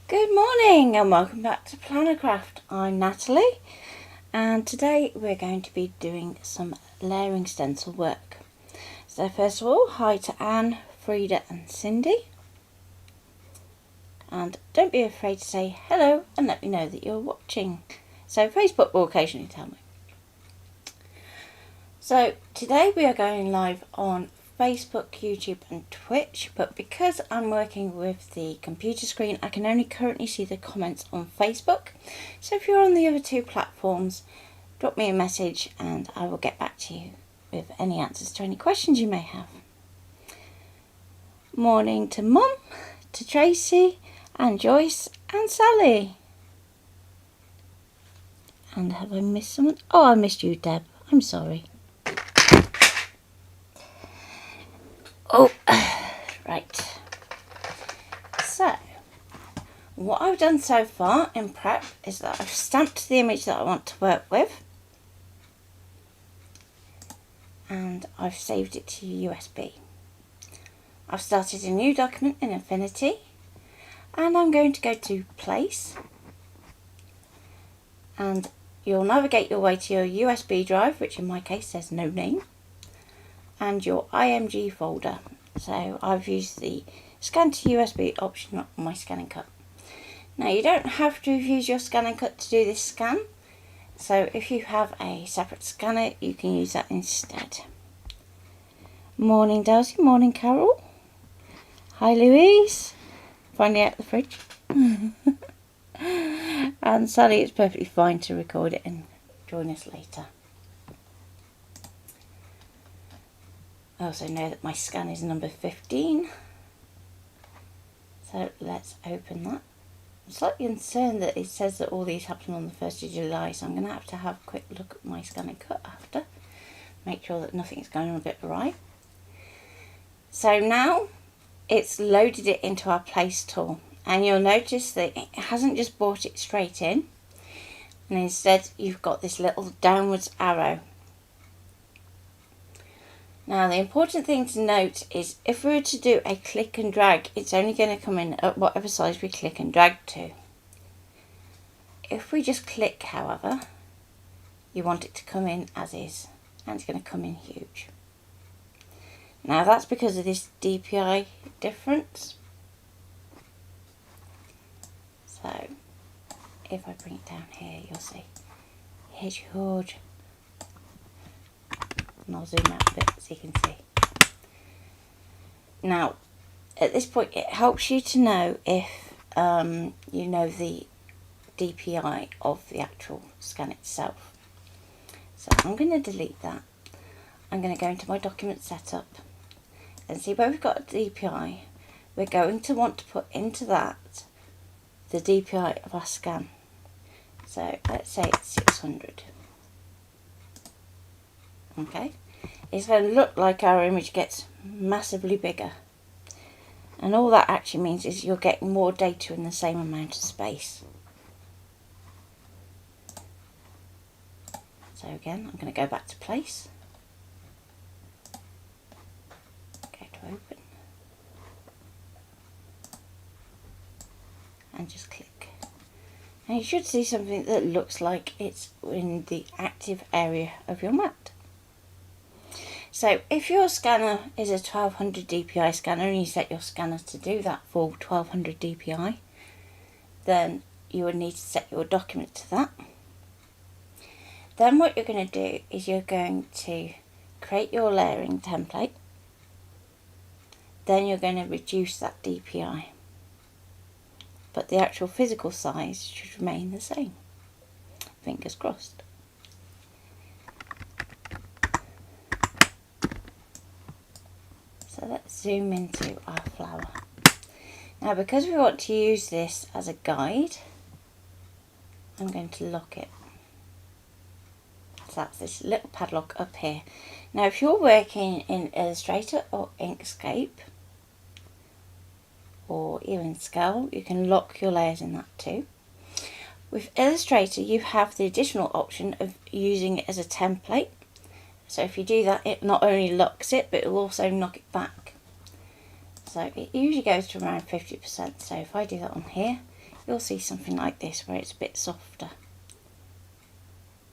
Good morning and welcome back to Plannercraft. I'm Natalie and today we're going to be doing some layering stencil work. So first of all, hi to Anne, Frida and Cindy. And don't be afraid to say hello and let me know that you're watching. So Facebook will occasionally tell me. So today we are going live on Facebook, YouTube and Twitch, but because I'm working with the computer screen I can only currently see the comments on Facebook. So if you're on the other two platforms, drop me a message and I will get back to you with any answers to any questions you may have. Morning to Mum, to Tracy and Joyce and Sally. And have I missed someone? Oh, I missed you, Deb. I'm sorry. Oh, right. So, what I've done so far in prep is that I've stamped the image that I want to work with. And I've saved it to USB. I've started a new document in Affinity. And I'm going to go to Place. And you'll navigate your way to your USB drive, which in my case says no name. And your IMG folder. So I've used the scan to USB option on my ScanNCut. Now you don't have to use your ScanNCut to do this scan. So if you have a separate scanner you can use that instead. Morning Darcy, morning Carol. Hi Louise. Finally out of the fridge. And Sally, it's perfectly fine to record it and join us later. I also know that my scan is number 15. So let's open that. I'm slightly concerned that it says that all these happen on the 1st of July, so I'm going to have a quick look at my ScanNCut after. Make sure that nothing's going on a bit right. So now it's loaded it into our Place tool. And you'll notice that it hasn't just brought it straight in. And instead you've got this little downwards arrow. Now the important thing to note is if we were to do a click and drag, it's only going to come in at whatever size we click and drag to. If we just click, however, you want it to come in as is, and it's going to come in huge. Now that's because of this DPI difference. So if I bring it down here, you'll see it's huge. And I'll zoom out a bit so you can see. Now, at this point, it helps you to know if you know the DPI of the actual scan itself. So I'm going to delete that. I'm going to go into my document setup and see where we've got a DPI. We're going to want to put into that the DPI of our scan. So let's say it's 600. Okay, it's going to look like our image gets massively bigger, and all that actually means is you're getting more data in the same amount of space. So again, I'm going to go back to Place, go to Open, and just click. And you should see something that looks like it's in the active area of your mat. So if your scanner is a 1200 DPI scanner and you set your scanner to do that for 1200 DPI, then you would need to set your document to that. Then what you're going to do is you're going to create your layering template. Then you're going to reduce that DPI. But the actual physical size should remain the same. Fingers crossed. So let's zoom into our flower. Now because we want to use this as a guide, I'm going to lock it. So that's this little padlock up here. Now if you're working in Illustrator or Inkscape, or even Scale, you can lock your layers in that too. With Illustrator you have the additional option of using it as a template. So if you do that, it not only locks it, but it will also knock it back. So it usually goes to around 50%. So if I do that on here, you'll see something like this where it's a bit softer.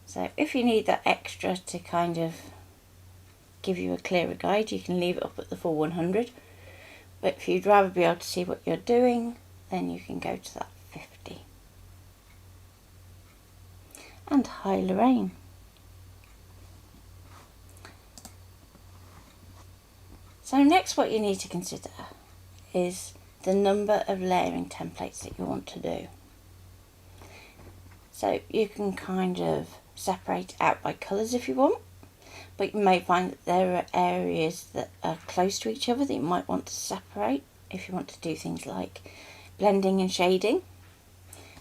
So if you need that extra to kind of give you a clearer guide, you can leave it up at the full 100. But if you'd rather be able to see what you're doing, then you can go to that 50. And hi Lorraine. So next what you need to consider is the number of layering templates that you want to do. So you can kind of separate out by colours if you want, but you may find that there are areas that are close to each other that you might want to separate if you want to do things like blending and shading.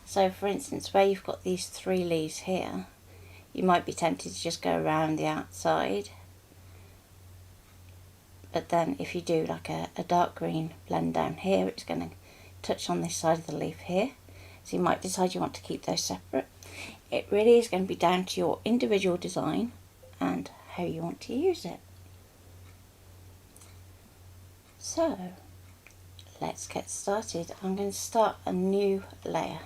So for instance, where you've got these 3 leaves here, you might be tempted to just go around the outside, but then if you do like a dark green blend down here, it's going to touch on this side of the leaf here. So you might decide you want to keep those separate. It really is going to be down to your individual design and how you want to use it. So let's get started. I'm going to start a new layer,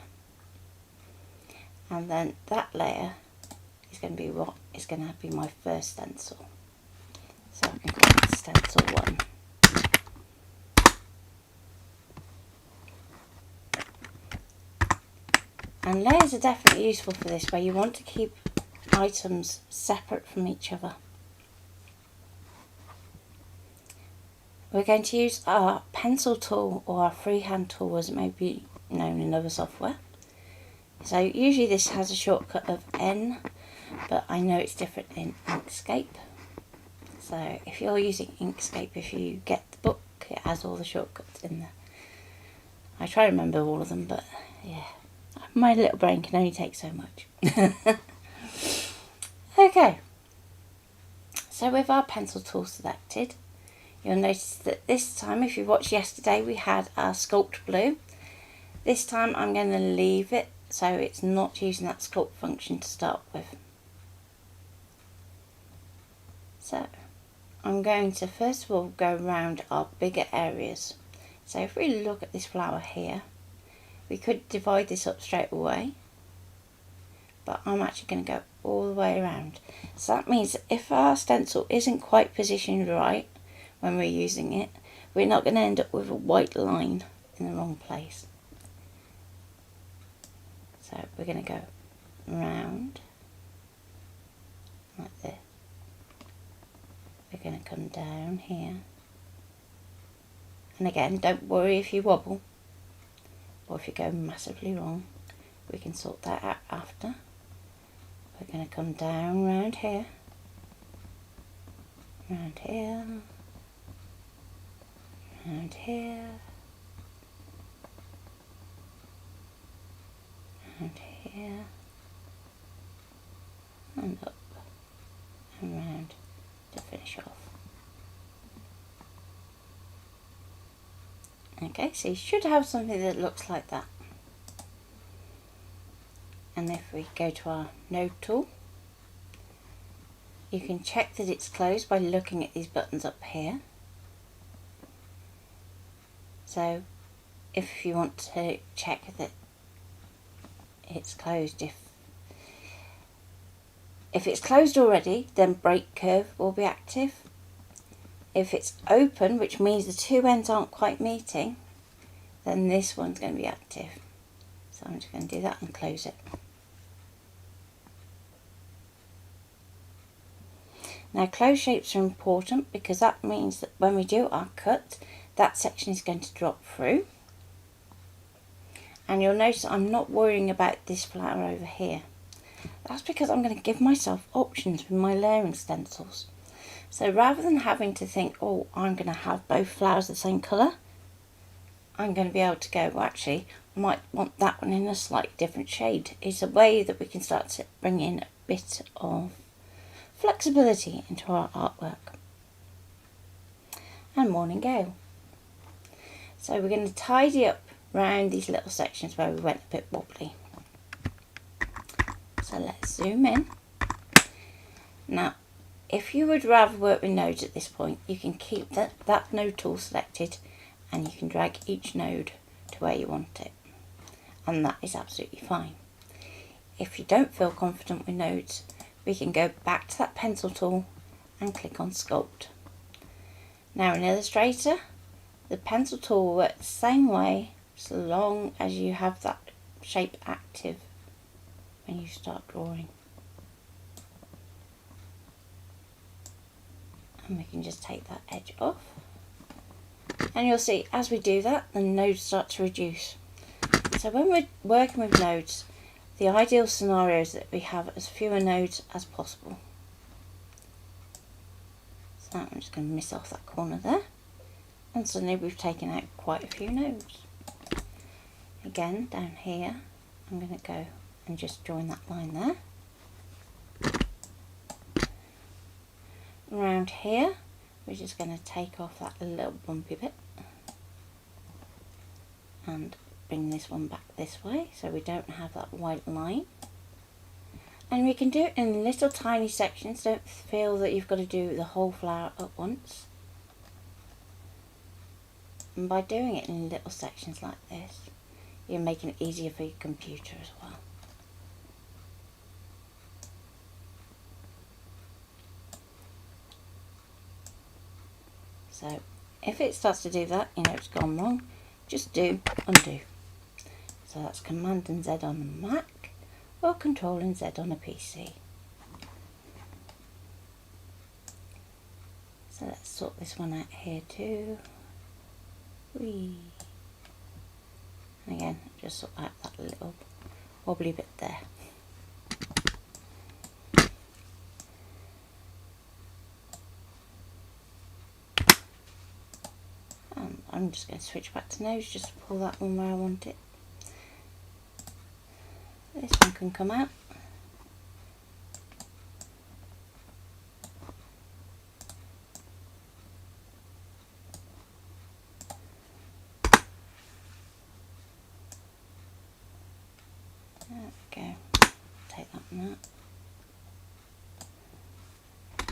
and then that layer is going to be what is going to be my first stencil. So I'm going to call it stencil 1. And layers are definitely useful for this, where you want to keep items separate from each other. We're going to use our pencil tool, or our freehand tool as it may be known in other software. So usually this has a shortcut of N, but I know it's different in Inkscape. So if you're using Inkscape, if you get the book, it has all the shortcuts in there. I try to remember all of them, but yeah, my little brain can only take so much. Okay, so with our pencil tool selected, you'll notice that this time, if you watched yesterday, we had our sculpt blue. This time I'm going to leave it so it's not using that sculpt function to start with. So I'm going to first of all go around our bigger areas. So if we look at this flower here, we could divide this up straight away, but I'm actually going to go all the way around. So that means that if our stencil isn't quite positioned right when we're using it, we're not going to end up with a white line in the wrong place. So we're going to go round like this. We're going to come down here, and again, don't worry if you wobble or if you go massively wrong, we can sort that out after. We're going to come down round here, round here, round here, round here, and up and round to finish off. Okay, so you should have something that looks like that. And if we go to our node tool, you can check that it's closed by looking at these buttons up here. So if you want to check that it's closed, if it's closed already, then break curve will be active. If it's open, which means the two ends aren't quite meeting, then this one's going to be active. So I'm just going to do that and close it. Now close shapes are important because that means that when we do our cut, that section is going to drop through. And you'll notice I'm not worrying about this flower over here. That's because I'm going to give myself options with my layering stencils. So rather than having to think, oh, I'm going to have both flowers the same colour, I'm going to be able to go, well, actually, I might want that one in a slightly different shade. It's a way that we can start to bring in a bit of flexibility into our artwork. And morning gale. So we're going to tidy up around these little sections where we went a bit wobbly. So let's zoom in. Now, if you would rather work with nodes at this point, you can keep that node tool selected and you can drag each node to where you want it. and that is absolutely fine. If you don't feel confident with nodes, we can go back to that pencil tool and click on Sculpt. Now in Illustrator, the pencil tool will work the same way so long as you have that shape active when you start drawing. And we can just take that edge off. And you'll see as we do that, the nodes start to reduce. So when we're working with nodes, the ideal scenario is that we have as fewer nodes as possible. So I'm just going to miss off that corner there. And suddenly we've taken out quite a few nodes. Again, down here, I'm going to go and just join that line there. Around here, we're just going to take off that little bumpy bit and bring this one back this way so we don't have that white line. And we can do it in little tiny sections. Don't feel that you've got to do the whole flower at once. And by doing it in little sections like this, you're making it easier for your computer as well. So if it starts to do that, you know it's gone wrong, just do undo. So that's Command and Z on a Mac or Control and Z on a PC. So let's sort this one out here too. Whee. And again, just sort out that little wobbly bit there. I'm just going to switch back to nose, just pull that one where I want it. This one can come out. There we go. Take that one out.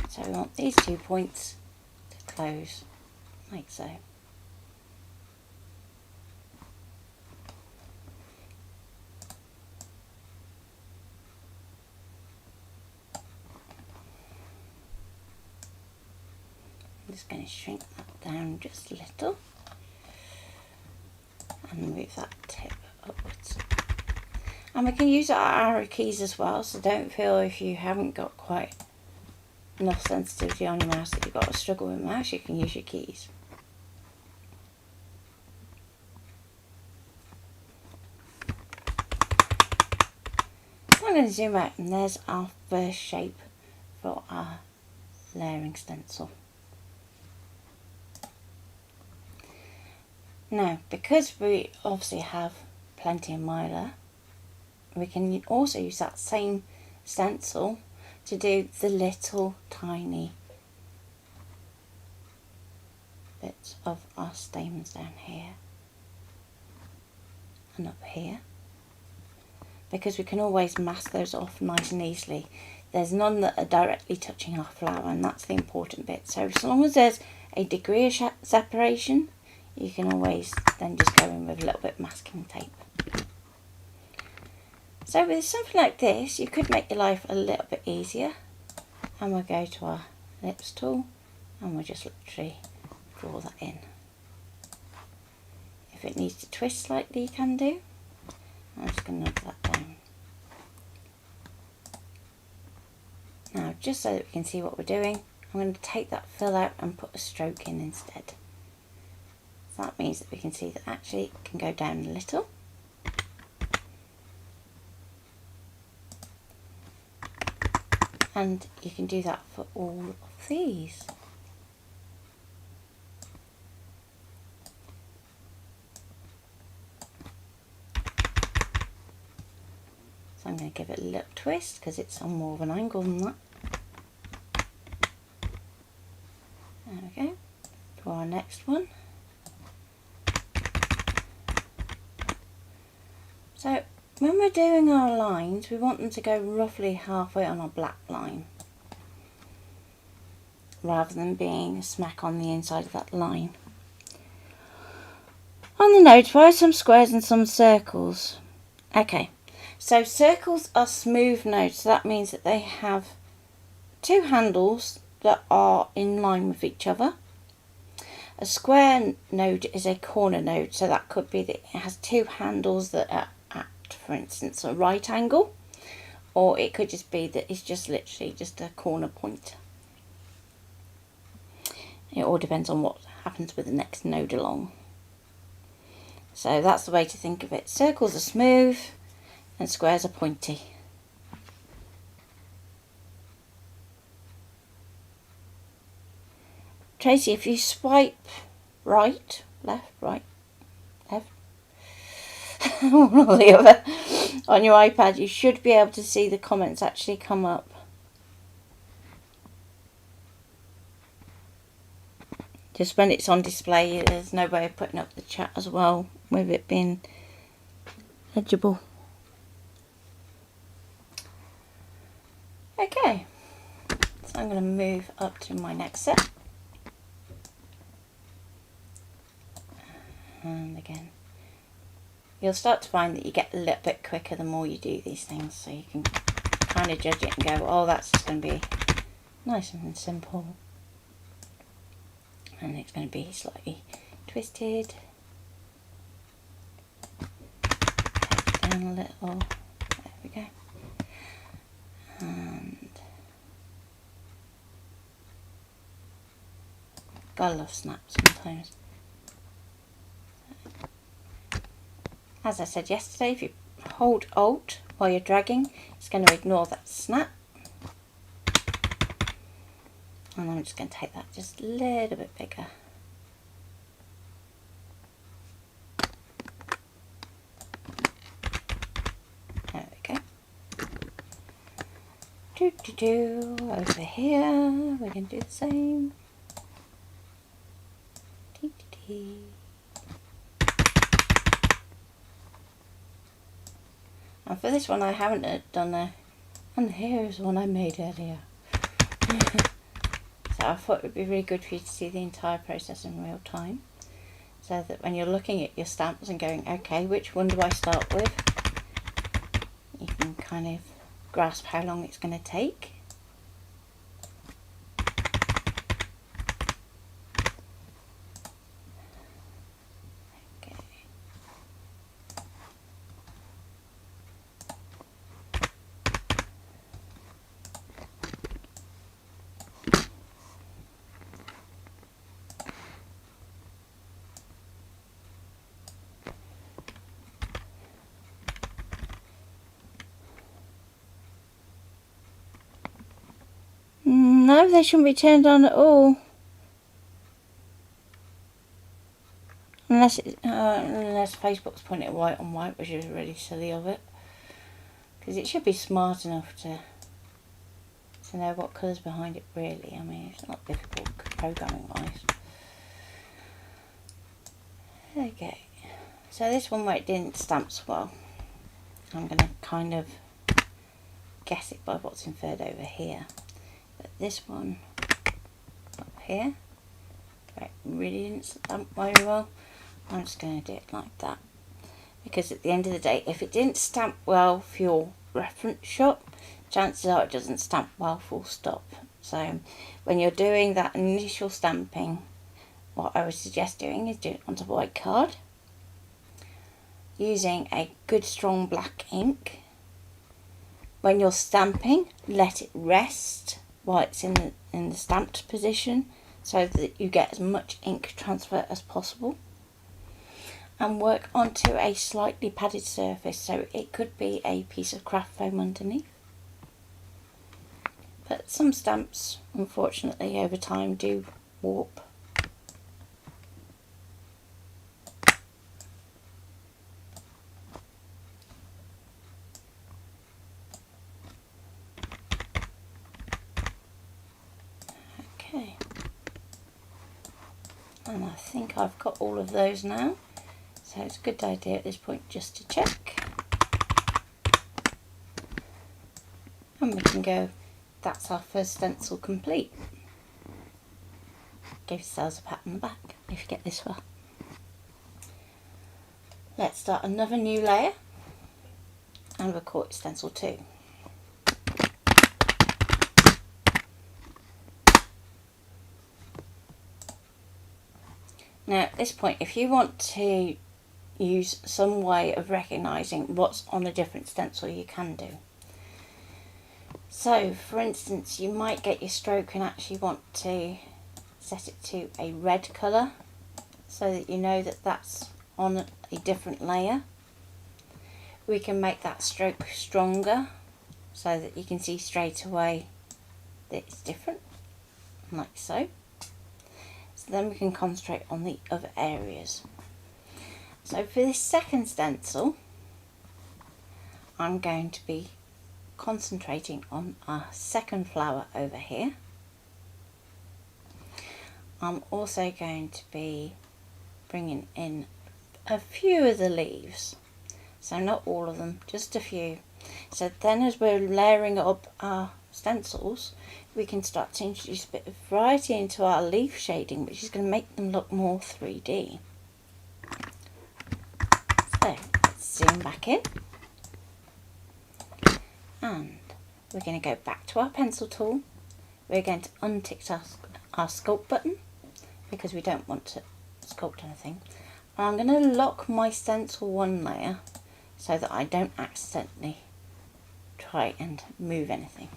So we want these 2 points to close, like so. I'm just going to shrink that down just a little and move that tip upwards. And we can use our arrow keys as well, so don't feel if you haven't got quite enough sensitivity on your mouse that you've got to struggle with mouse, you can use your keys. So I'm going to zoom out, and there's our first shape for our layering stencil. Now, because we obviously have plenty of Mylar, we can also use that same stencil to do the little tiny bits of our stamens down here and up here, because we can always mask those off nice and easily. There's none that are directly touching our flower, and that's the important bit. So as long as there's a degree of separation, you can always then just go in with a little bit of masking tape. So with something like this, you could make your life a little bit easier. And we'll go to our ellipse tool and we'll just literally draw that in. If it needs to twist slightly, you can do. I'm just going to knock that down. Now, just so that we can see what we're doing, I'm going to take that fill out and put a stroke in instead. So that means that we can see that actually it can go down a little. And you can do that for all of these. So I'm going to give it a little twist because it's on more of an angle than that. There we go. For our next one. So when we're doing our lines, we want them to go roughly halfway on our black line, rather than being smack on the inside of that line. On the note, try some squares and some circles. Okay, so circles are smooth nodes, so that means that they have two handles that are in line with each other. A square node is a corner node, so that could be that it has two handles that are at, for instance, a right angle, or it could just be that it's just literally just a corner point. It all depends on what happens with the next node along. So that's the way to think of it. Circles are smooth and squares are pointy. Tracy, if you swipe right, left, right, left, one or the other on your iPad, you should be able to see the comments actually come up. Just when it's on display, there's no way of putting up the chat as well with it being legible. Okay, so I'm going to move up to my next set. And again, you'll start to find that you get a little bit quicker the more you do these things, so you can kind of judge it and go, oh, that's just going to be nice and simple, and it's going to be slightly twisted, take it down a little, there we go, and gotta love snaps sometimes. As I said yesterday, if you hold Alt while you're dragging, it's going to ignore that snap. And I'm just going to take that just a little bit bigger. There we go. Over here, we're going to do the same. And for this one I haven't done and here's one I made earlier. So I thought it would be really good for you to see the entire process in real time, so that when you're looking at your stamps and going, okay, which one do I start with, you can kind of grasp how long it's going to take. No, they shouldn't be turned on at all. Unless Facebook's putting it white on white, which is really silly of it. Because it should be smart enough to know what colour's behind it really. I mean, it's not difficult programming wise. Okay, so this one where it didn't stamp so well, I'm going to kind of guess it by what's inferred over here. But this one up here, where it really didn't stamp very well, I'm just going to do it like that. Because at the end of the day, if it didn't stamp well for your reference shot, chances are it doesn't stamp well full stop. So when you're doing that initial stamping, what I would suggest doing is do it onto white card, using a good strong black ink. When you're stamping, let it rest while it's in the stamped position, so that you get as much ink transfer as possible. And work onto a slightly padded surface, so it could be a piece of craft foam underneath. But some stamps, unfortunately, over time do warp. Okay. And I think I've got all of those now. So it's a good idea at this point just to check. And we can go, that's our first stencil complete. Give yourselves a pat on the back if you get this far. Let's start another new layer. and we'll call it stencil 2. Now at this point, if you want to use some way of recognising what's on a different stencil, you can do. So for instance, you might get your stroke and actually want to set it to a red colour so that you know that that's on a different layer. We can make that stroke stronger so that you can see straight away that it's different, like so. So then we can concentrate on the other areas. So for this second stencil, I'm going to be concentrating on our second flower over here. I'm also going to be bringing in a few of the leaves, so not all of them, just a few. So then as we're layering up our stencils, we can start to introduce a bit of variety into our leaf shading, which is going to make them look more 3D. So let's zoom back in, and we're going to go back to our pencil tool. We're going to untick our sculpt button because we don't want to sculpt anything. And I'm going to lock my stencil 1 layer so that I don't accidentally try and move anything.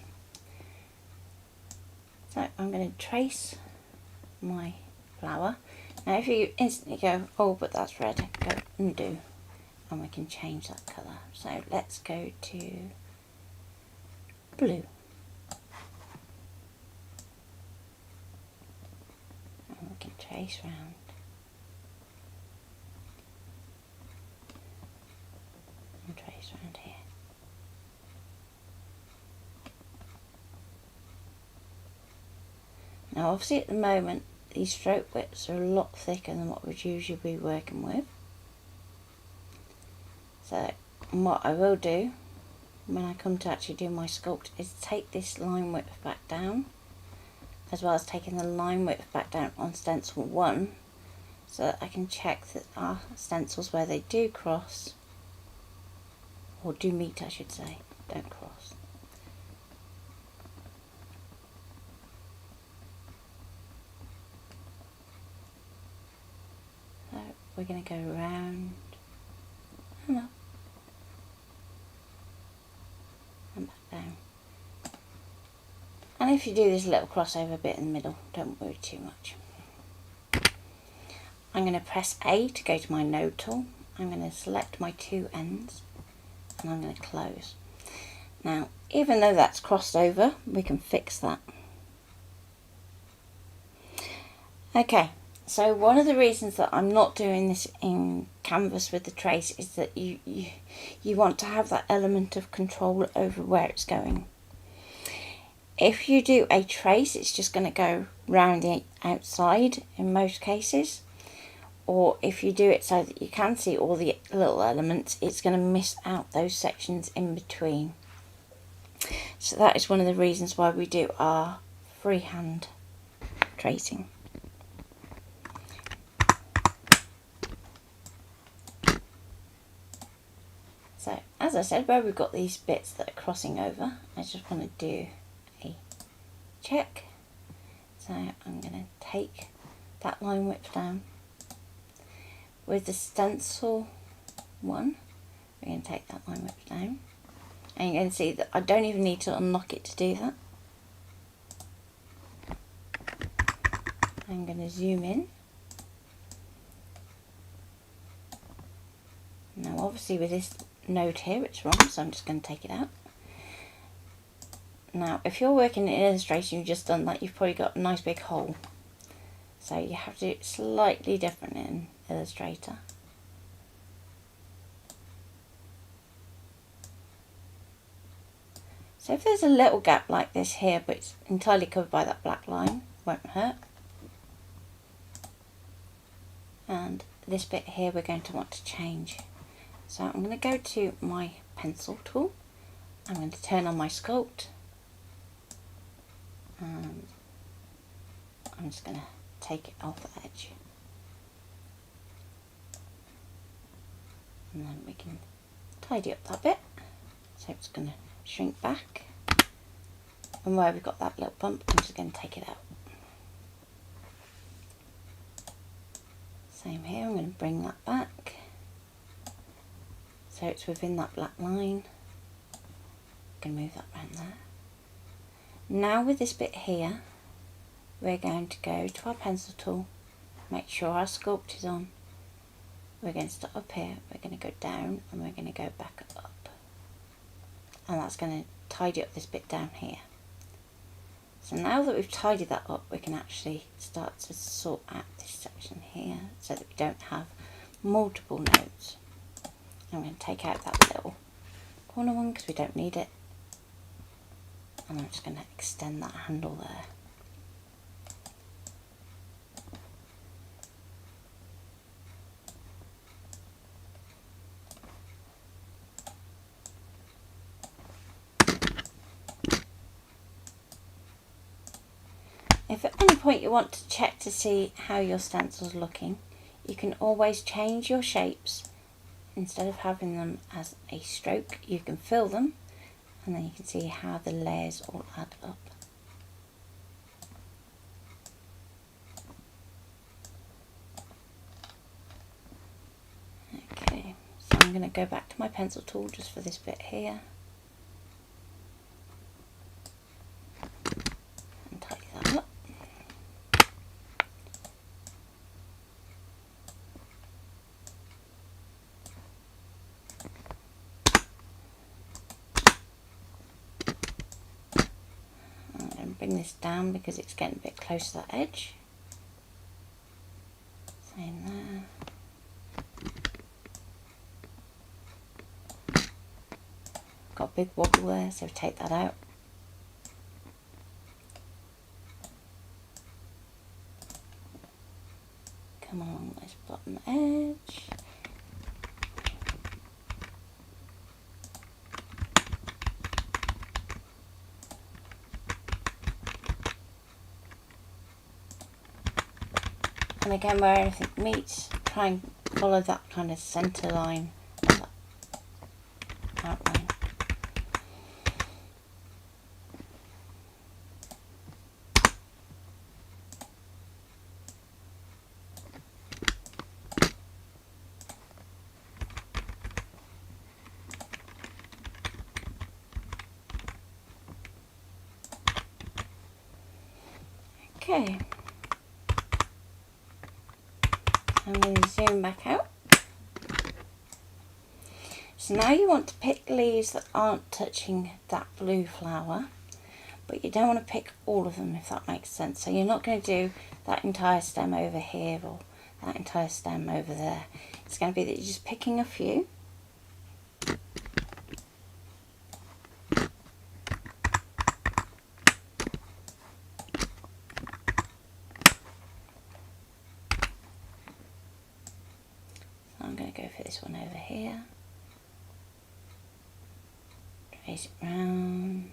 So I'm going to trace my flower. Now if you instantly go, oh but that's red, go undo and we can change that colour. So let's go to blue. And we can trace round. And trace round here. Now obviously at the moment these stroke widths are a lot thicker than what we'd usually be working with. So what I will do when I come to actually do my sculpt is take this line width back down, as well as taking the line width back down on stencil 1, so that I can check that our stencils where they do cross, or do meet I should say, don't cross. So we're going to go round and up and back down. And if you do this little crossover bit in the middle, don't worry too much. I'm going to press A to go to my node tool. I'm going to select my 2 ends and I'm going to close. Now even though that's crossed over, we can fix that. Okay, so one of the reasons that I'm not doing this in canvas with the trace is that you want to have that element of control over where it's going. If you do a trace, it's just going to go round the outside in most cases, or if you do it so that you can see all the little elements, it's going to miss out those sections in between. So that is one of the reasons why we do our freehand tracing. So as I said, where we've got these bits that are crossing over, I just want to do a check. So I'm going to take that line width down. With the stencil 1, we're going to take that line width down. And you're going to see that I don't even need to unlock it to do that. I'm going to zoom in. Now obviously with this node here it's wrong, so I'm just going to take it out. Now if you're working in Illustration, you've just done that, you've probably got a nice big hole. So you have to do it slightly different in Illustrator. So if there's a little gap like this here, but it's entirely covered by that black line, won't hurt. And this bit here we're going to want to change. So I'm going to go to my pencil tool. I'm going to turn on my sculpt. And I'm just going to take it off the edge. And then we can tidy up that bit. So it's going to shrink back, and where we've got that little bump, I'm just going to take it out. Same here, I'm going to bring that back so it's within that black line. I'm going to move that around there. Now with this bit here, we're going to go to our pencil tool, make sure our sculpt is on. We're going to start up here, we're going to go down, and we're going to go back up. And that's going to tidy up this bit down here. So now that we've tidied that up, we can actually start to sort out this section here so that we don't have multiple notes. I'm going to take out that little corner one because we don't need it. And I'm just going to extend that handle there. If at any point you want to check to see how your stencil's looking, you can always change your shapes. Instead of having them as a stroke, you can fill them, and then you can see how the layers all add up. Okay, so I'm going to go back to my pencil tool just for this bit here. And tidy that up. Bring this down because it's getting a bit close to that edge. Same there. Got a big wobble there, so take that out. Come along this bottom edge. And again, where anything meets, try and follow that kind of centre line, that outline. Okay. I'm going to zoom back out. So now you want to pick leaves that aren't touching that blue flower, but you don't want to pick all of them, if that makes sense. So you're not going to do that entire stem over here or that entire stem over there. It's going to be that you're just picking a few. I'm going to go for this one over here, trace it round,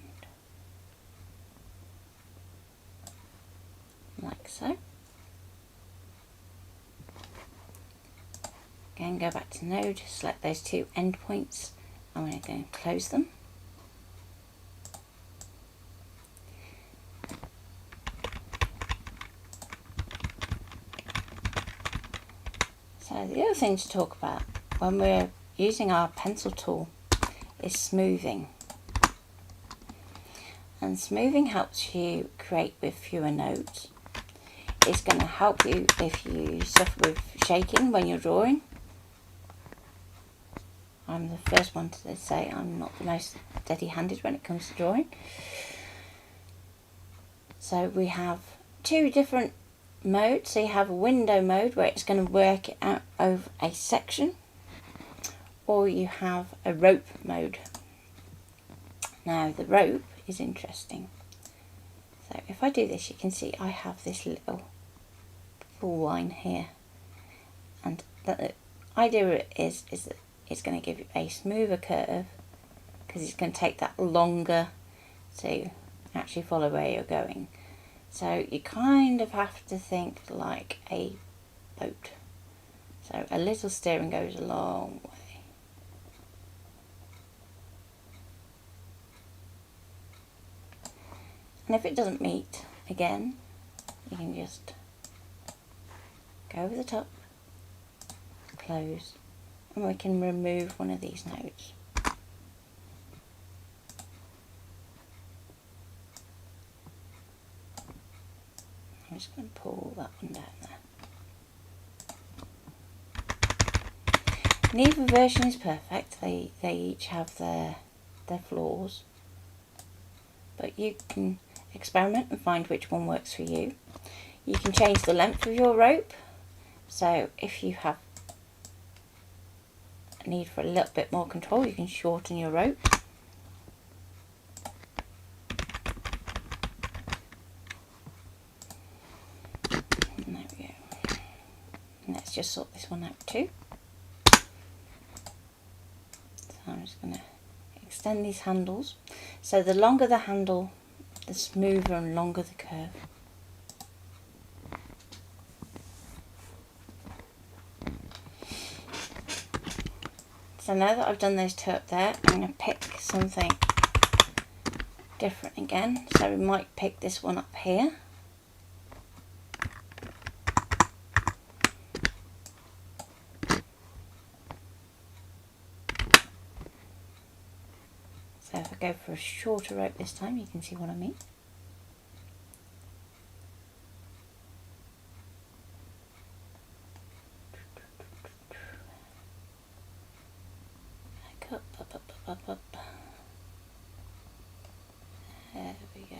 like so. Again, go back to node, select those two end points, I'm going to go and close them. So the other thing to talk about when we're using our pencil tool is smoothing. And smoothing helps you create with fewer nodes. It's going to help you if you suffer with shaking when you're drawing. I'm the first one to say I'm not the most steady-handed when it comes to drawing. So we have two different mode. So you have a window mode where it's going to work it out over a section, or you have a rope mode. Now the rope is interesting. So if I do this, you can see I have this little full line here, and the idea is that it's going to give you a smoother curve because it's going to take that longer to actually follow where you're going. So you kind of have to think like a boat. So a little steering goes a long way. And if it doesn't meet, again, you can just go over the top, close, and we can remove one of these nodes. I'm just going to pull that one down there. Neither version is perfect. They each have their flaws, but you can experiment and find which one works for you. You can change the length of your rope, so if you have a need for a little bit more control, you can shorten your rope. And there we go. And let's just sort this one out too. So I'm just going to extend these handles. So the longer the handle, the smoother and longer the curve. So now that I've done those two up there, I'm going to pick something different again. So we might pick this one up here. So if I go for a shorter rope this time, you can see what I mean. Up. There we go.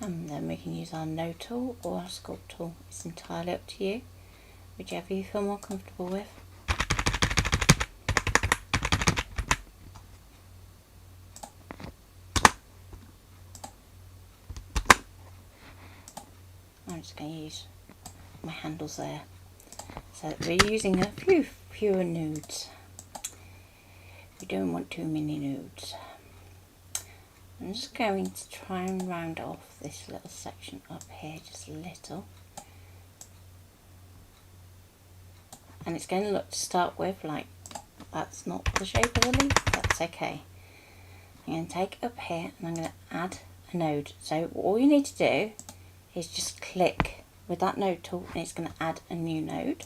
And then we can use our node tool or our sculpt tool. It's entirely up to you, whichever you feel more comfortable with. I'm just going to use my handles there. So we're using a few fewer nudes. We don't want too many nudes. I'm just going to try and round off this little section up here just a little. And it's going to look to start with like that's not the shape of the leaf. That's okay. I'm going to take it up here and I'm going to add a node. So all you need to do is just click with that node tool and it's going to add a new node.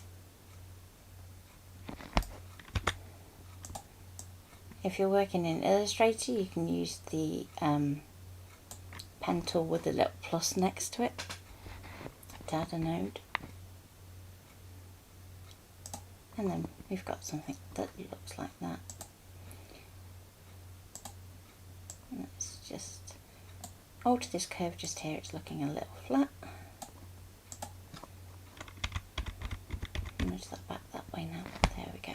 If you're working in Illustrator, you can use the pen tool with the little plus next to it to add a node. And then we've got something that looks like that. And let's just alter this curve just here, it's looking a little flat. Nudge that back that way now. There we go.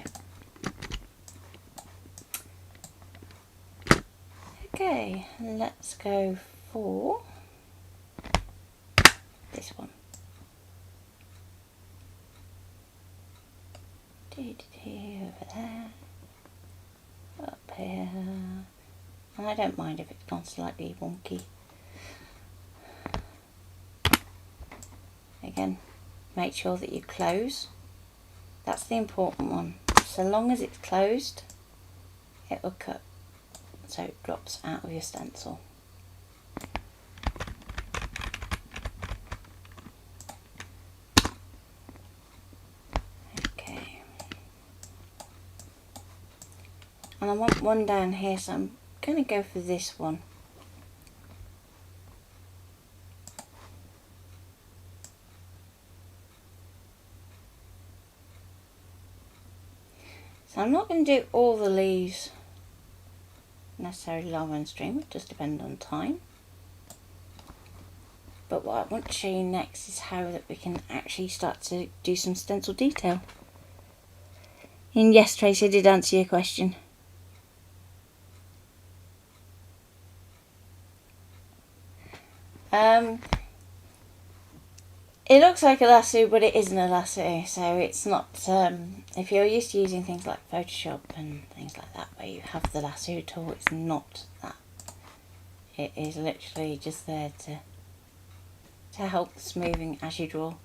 Okay, let's go for this one. Over there, up here, and I don't mind if it's gone slightly wonky. Again, make sure that you close. That's the important one. So long as it's closed, it will cut so it drops out of your stencil. Okay. And I want one down here, so I'm going to go for this one. So I'm not going to do all the leaves necessarily live on stream, it just depends on time. But what I want to show you next is how that we can actually start to do some stencil detail. And yes, Tracy, I did answer your question. It looks like a lasso, but it isn't a lasso, so it's not, if you're used to using things like Photoshop and things like that where you have the lasso tool, it's not that. It is literally just there to help the smoothing as you draw.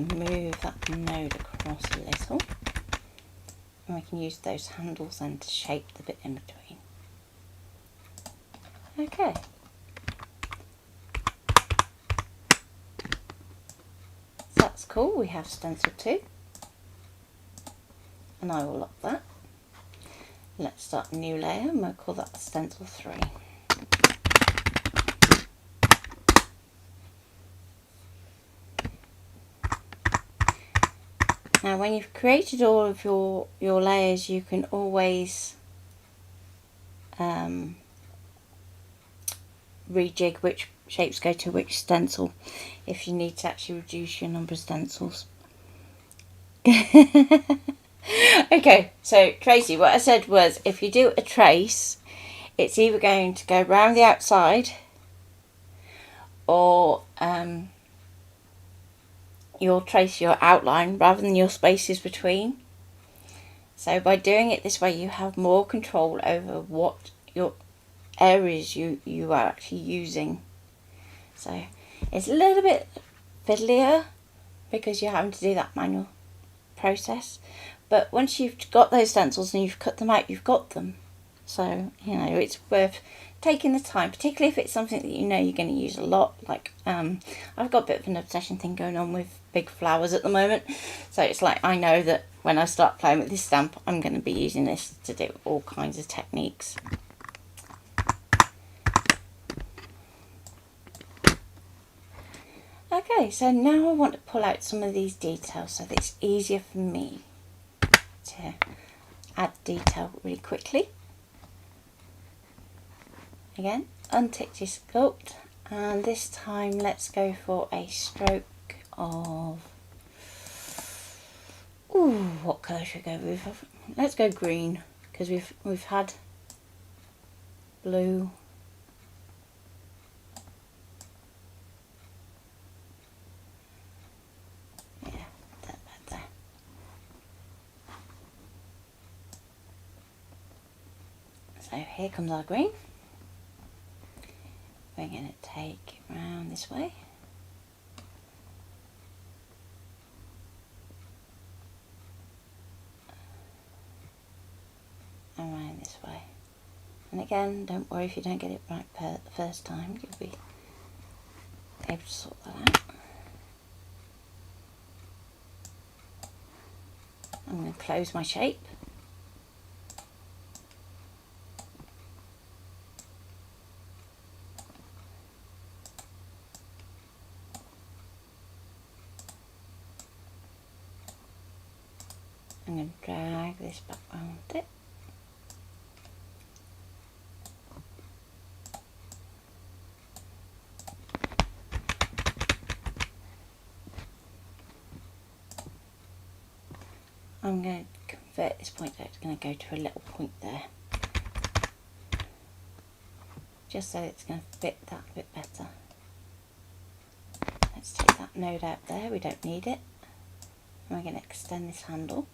can move that node across a little, and we can use those handles then to shape the bit in between. Okay. So that's cool. We have stencil 2, and I will lock that. Let's start a new layer, and we'll call that stencil 3. Now when you've created all of your layers, you can always rejig which shapes go to which stencil if you need to actually reduce your number of stencils. Okay, so Tracy, what I said was if you do a trace, it's either going to go round the outside or you'll trace your outline rather than your spaces between. So by doing it this way, you have more control over what your areas you are actually using. So it's a little bit fiddlier because you're having to do that manual process, but once you've got those stencils and you've cut them out, you've got them. So you know it's worth taking the time, particularly if it's something that you know you're going to use a lot. Like I've got a bit of an obsession thing going on with big flowers at the moment, so it's like I know that when I start playing with this stamp, I'm going to be using this to do all kinds of techniques. Okay, so now I want to pull out some of these details so that it's easier for me to add detail really quickly. Again, untick your sculpt, and this time let's go for a stroke of, what colour should we go with? Let's go green, because we've had blue. Yeah, that better. So here comes our green. We're going to take it round this way. And round this way. And again, don't worry if you don't get it right the first time, you'll be able to sort that out. I'm going to close my shape. I'm going to drag this back round it. I'm going to convert this point so it's going to go to a little point there. Just so it's going to fit that a bit better. Let's take that node out there, we don't need it. And we're going to extend this handle.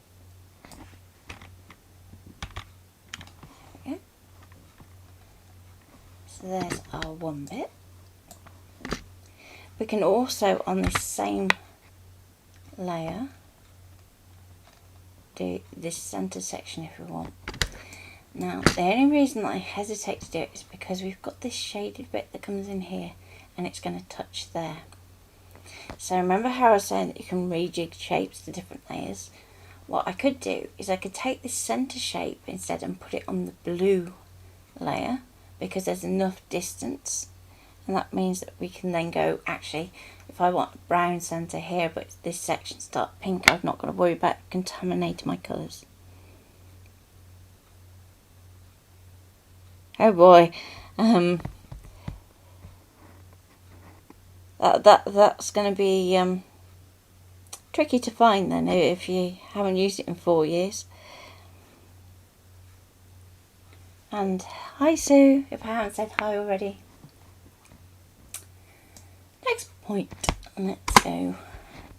There we go. So there's our one bit. We can also, on this same layer, do this centre section if we want. Now the only reason that I hesitate to do it is because we've got this shaded bit that comes in here and it's going to touch there. So remember how I was saying that you can rejig shapes to different layers? What I could do is I could take this centre shape instead and put it on the blue layer because there's enough distance, and that means that we can then go, actually if I want a brown centre here but this section's dark pink, I'm not going to worry about contaminating my colours. Oh boy, that's going to be tricky to find then if you haven't used it in 4 years. And hi Sue, if I haven't said hi already. Next point, and let's go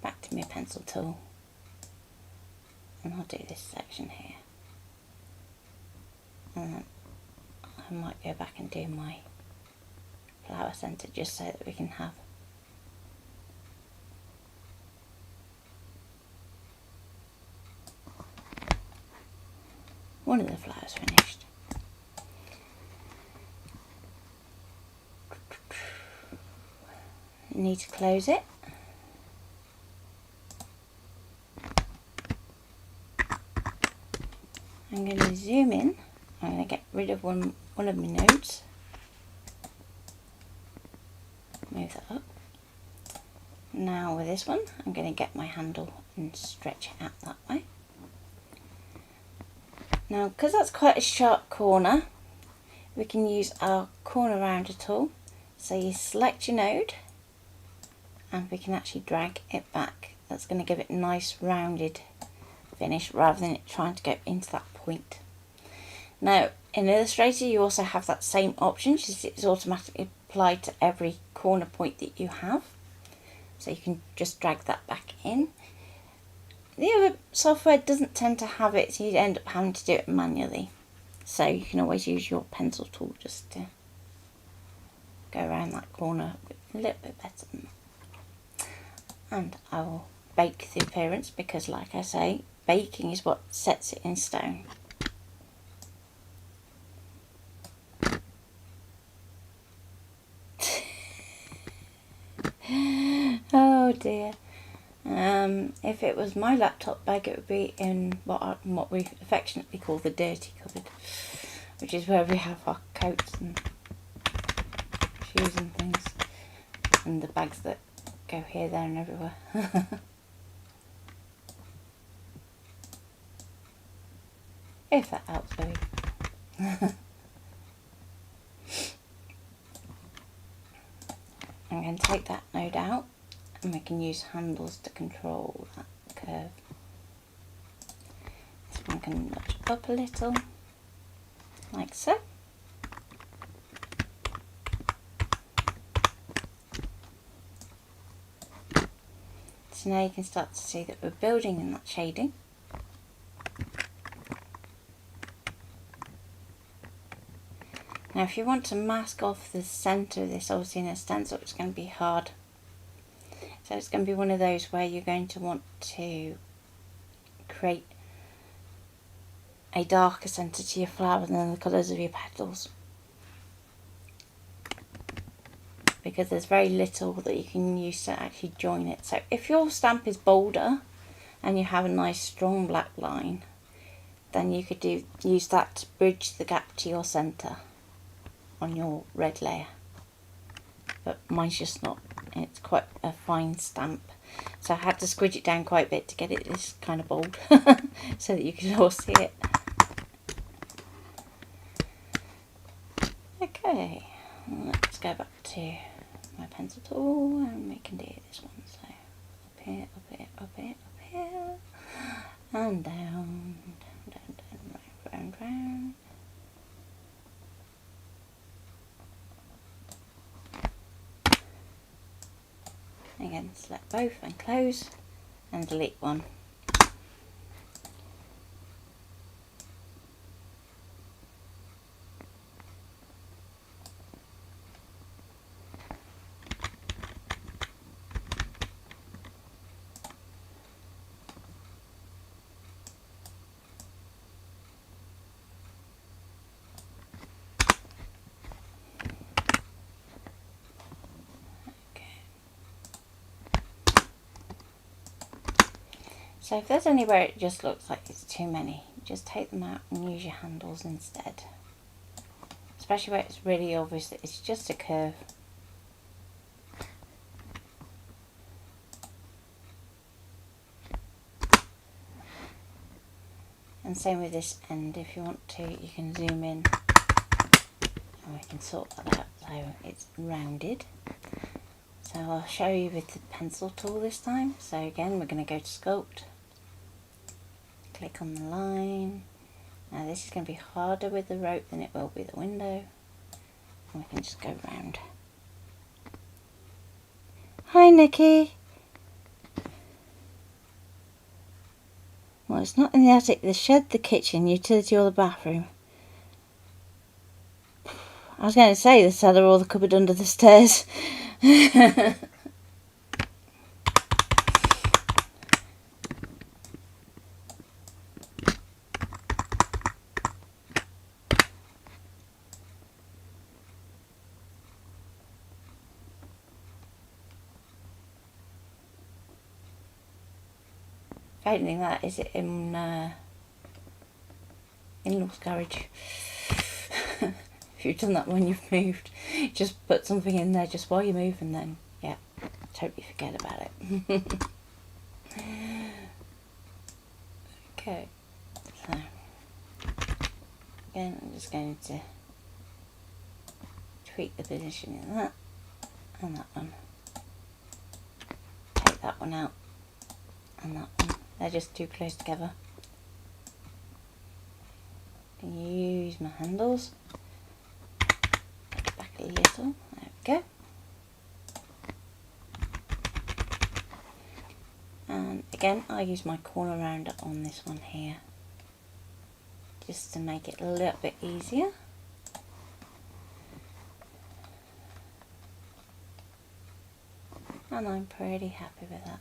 back to my pencil tool, and I'll do this section here, and then I might go back and do my flower centre just so that we can have one of the flowers finished. You need to close it. I'm going to zoom in. I'm going to get rid of one of my nodes. Move that up. Now with this one, I'm going to get my handle and stretch it out that way. Now, because that's quite a sharp corner, we can use our corner rounder tool. So you select your node, and we can actually drag it back. That's going to give it a nice rounded finish rather than it trying to go into that point. Now in Illustrator you also have that same option, it's automatically applied to every corner point that you have, so you can just drag that back in. The other software doesn't tend to have it, so you end up having to do it manually, so you can always use your pencil tool just to go around that corner a little bit better than that. And I will bake the appearance because, like I say, baking is what sets it in stone. Oh dear. If it was my laptop bag, it would be in what we affectionately call the dirty cupboard, which is where we have our coats and shoes and things, and the bags that go here, there and everywhere. If that helps, baby. I'm going to take that node out, and we can use handles to control that curve. This one can nudge up a little, like so. So now you can start to see that we're building in that shading. Now if you want to mask off the centre of this, obviously in a stencil it's going to be hard. So it's going to be one of those where you're going to want to create a darker centre to your flower than the colours of your petals, because there's very little that you can use to actually join it. So if your stamp is bolder and you have a nice strong black line, then you could use that to bridge the gap to your centre on your red layer. But mine's just not, it's quite a fine stamp, so I had to squidge it down quite a bit to get it this kind of bold so that you can all see it. Okay, let's go back to my pencil tool and we can do this one. So up here, up here, up here, up here, and down, down, down, down, round, round, round. Again, select both and close and delete one. So if there's anywhere it just looks like it's too many, just take them out and use your handles instead. Especially where it's really obvious that it's just a curve. And same with this end, if you want to, you can zoom in and we can sort that out so it's rounded. So I'll show you with the pencil tool this time. So again, we're going to go to Sculpt. Click on the line. Now this is going to be harder with the rope than it will be the window. And we can just go round. Hi Nikki. Well, it's not in the attic, the shed, the kitchen, utility or the bathroom. I was going to say the cellar or the cupboard under the stairs. failing that, is it in in-laws garage? If you've done that when you've moved, just put something in there just while you move, and then yeah, totally forget about it. Okay, so again I'm just going to tweak the position in that and that one. Take that one out and that one. They're just too close together. Can use my handles. Put it back a little. There we go. And again, I use my corner rounder on this one here, just to make it a little bit easier. And I'm pretty happy with that.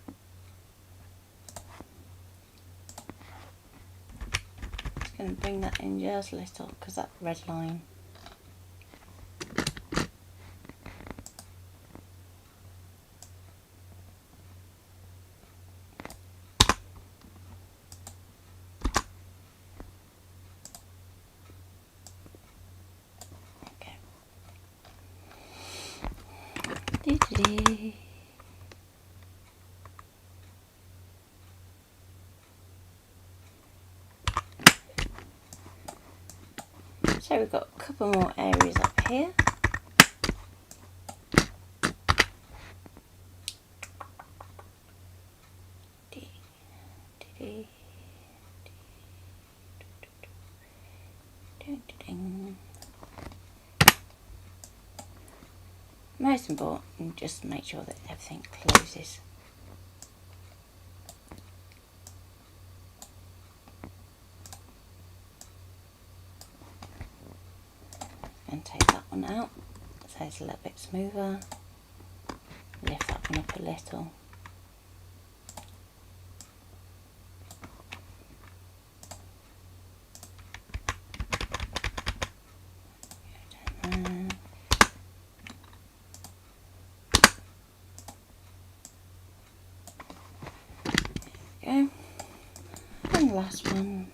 Just going to bring that in just a little, because that red line. Okay. Dee-dee-dee. So we've got a couple more areas up here. Most important, just make sure that everything closes. And take that one out so it's a little bit smoother. Lift that one up a little. Go. And the last one.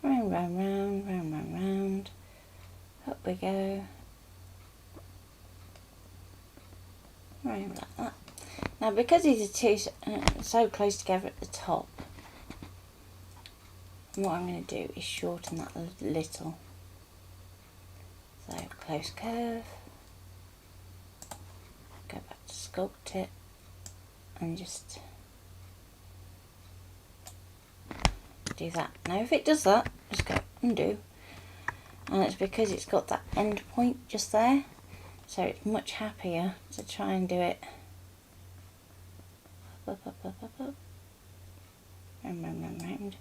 Round, round, round, round, round, round. Up we go. Round like that. Now, because these are two so close together at the top, what I'm going to do is shorten that a little. So close curve. Go back to sculpt it and just do that. Now if it does that, just go undo, and it's because it's got that end point just there, so it's much happier to try and do it up, up, up, up, up, round, round, round, round.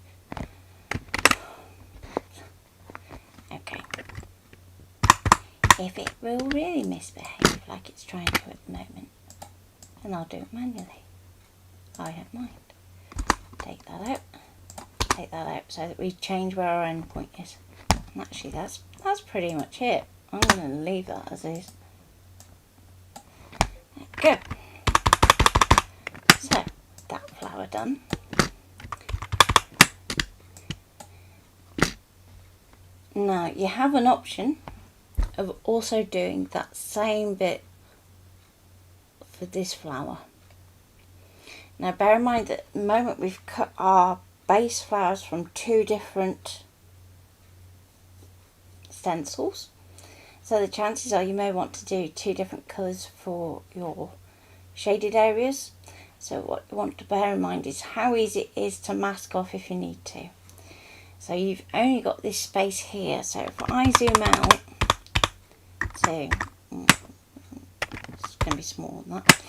Okay. If it will really misbehave like it's trying to at the moment, then I'll do it manually. I don't mind. Take that out so that we change where our end point is. And actually that's pretty much it. I'm going to leave that as is. There we go. So, that flower done. Now you have an option of also doing that same bit for this flower. Now bear in mind that at the moment we've cut our base flowers from two different stencils, so the chances are you may want to do two different colours for your shaded areas. So what you want to bear in mind is how easy it is to mask off if you need to. So you've only got this space here, so if I zoom out to, it's going to be smaller than that,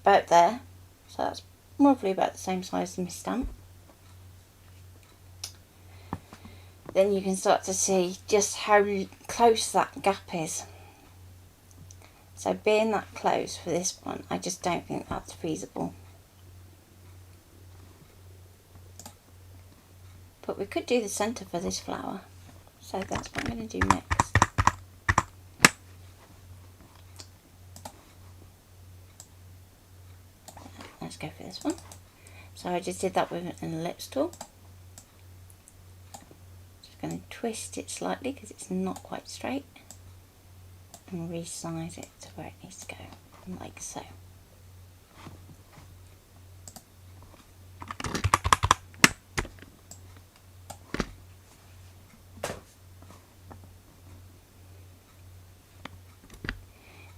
about there, so that's roughly about the same size as my stamp. Then you can start to see just how close that gap is. So being that close for this one, I just don't think that's feasible. But we could do the centre for this flower, so that's what I'm going to do next. let's go for this one. So I just did that with an ellipse tool. Just going to twist it slightly because it's not quite straight, and resize it to where it needs to go, like so.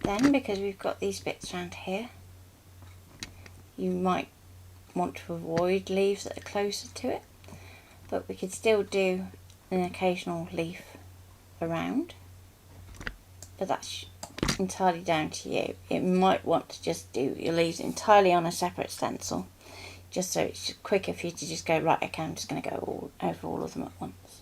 Then, because we've got these bits around here, you might want to avoid leaves that are closer to it, but we could still do an occasional leaf around, but that's entirely down to you. You might want to just do your leaves entirely on a separate stencil, just so it's quicker for you to just go, right, okay, I'm just going to go over all of them at once.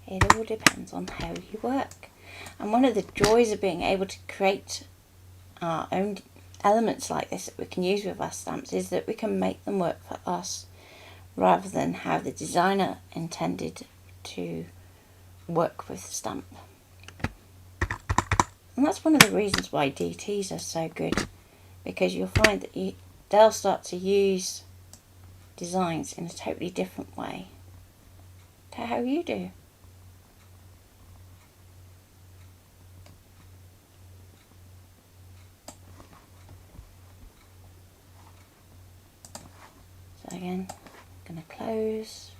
It all depends on how you work. And one of the joys of being able to create our own elements like this that we can use with our stamps is that we can make them work for us rather than how the designer intended to work with the stamp. And that's one of the reasons why DTs are so good, because you'll find that they'll start to use designs in a totally different way to how you do. So again, I'm going to close.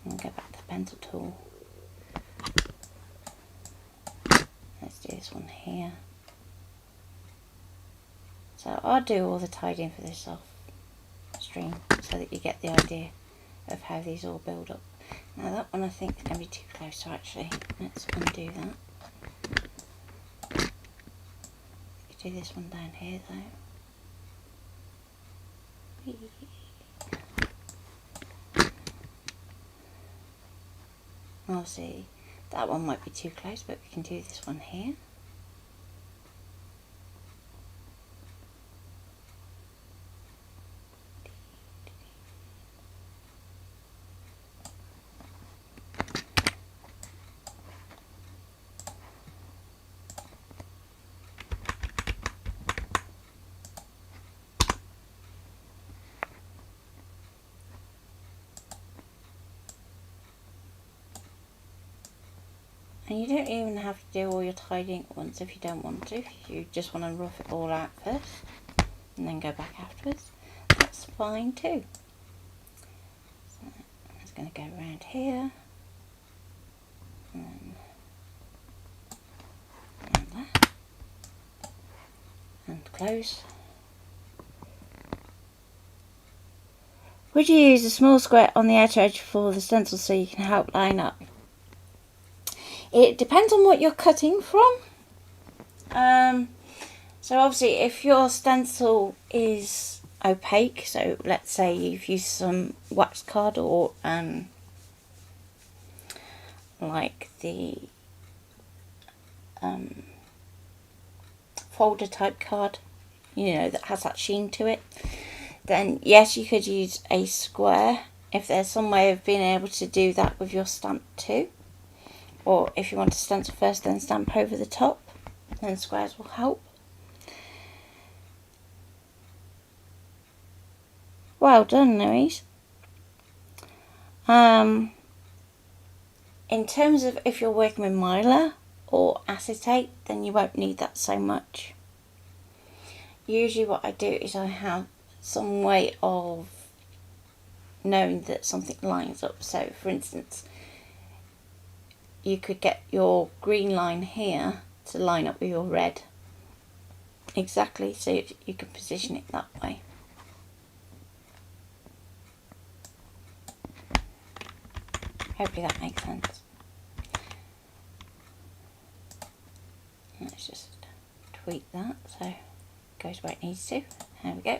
And go back to the pencil tool. Let's do this one here. So I'll do all the tidying for this off stream so that you get the idea of how these all build up. Now that one I think is going to be too close, so actually let's undo that. Do this one down here though. I'll see, that one might be too close, but we can do this one here. And you don't even have to do all your tidying at once if you don't want to. If you just want to rough it all out first and then go back afterwards, that's fine too. So I'm just going to go around here and then around there and close. Would you use a small square on the outer edge for the stencil so you can help line up? It depends on what you're cutting from. So obviously if your stencil is opaque, so let's say you've used some wax card or like the folder type card, you know, that has that sheen to it, then yes, you could use a square if there's some way of being able to do that with your stamp too. Or if you want to stencil first then stamp over the top, then squares will help. Well done, Louise. In terms of if you're working with mylar or acetate, then you won't need that so much. Usually what I do is I have some way of knowing that something lines up. So for instance, you could get your green line here to line up with your red. Exactly, so you can position it that way. Hopefully that makes sense. Let's just tweak that so it goes where it needs to. There we go.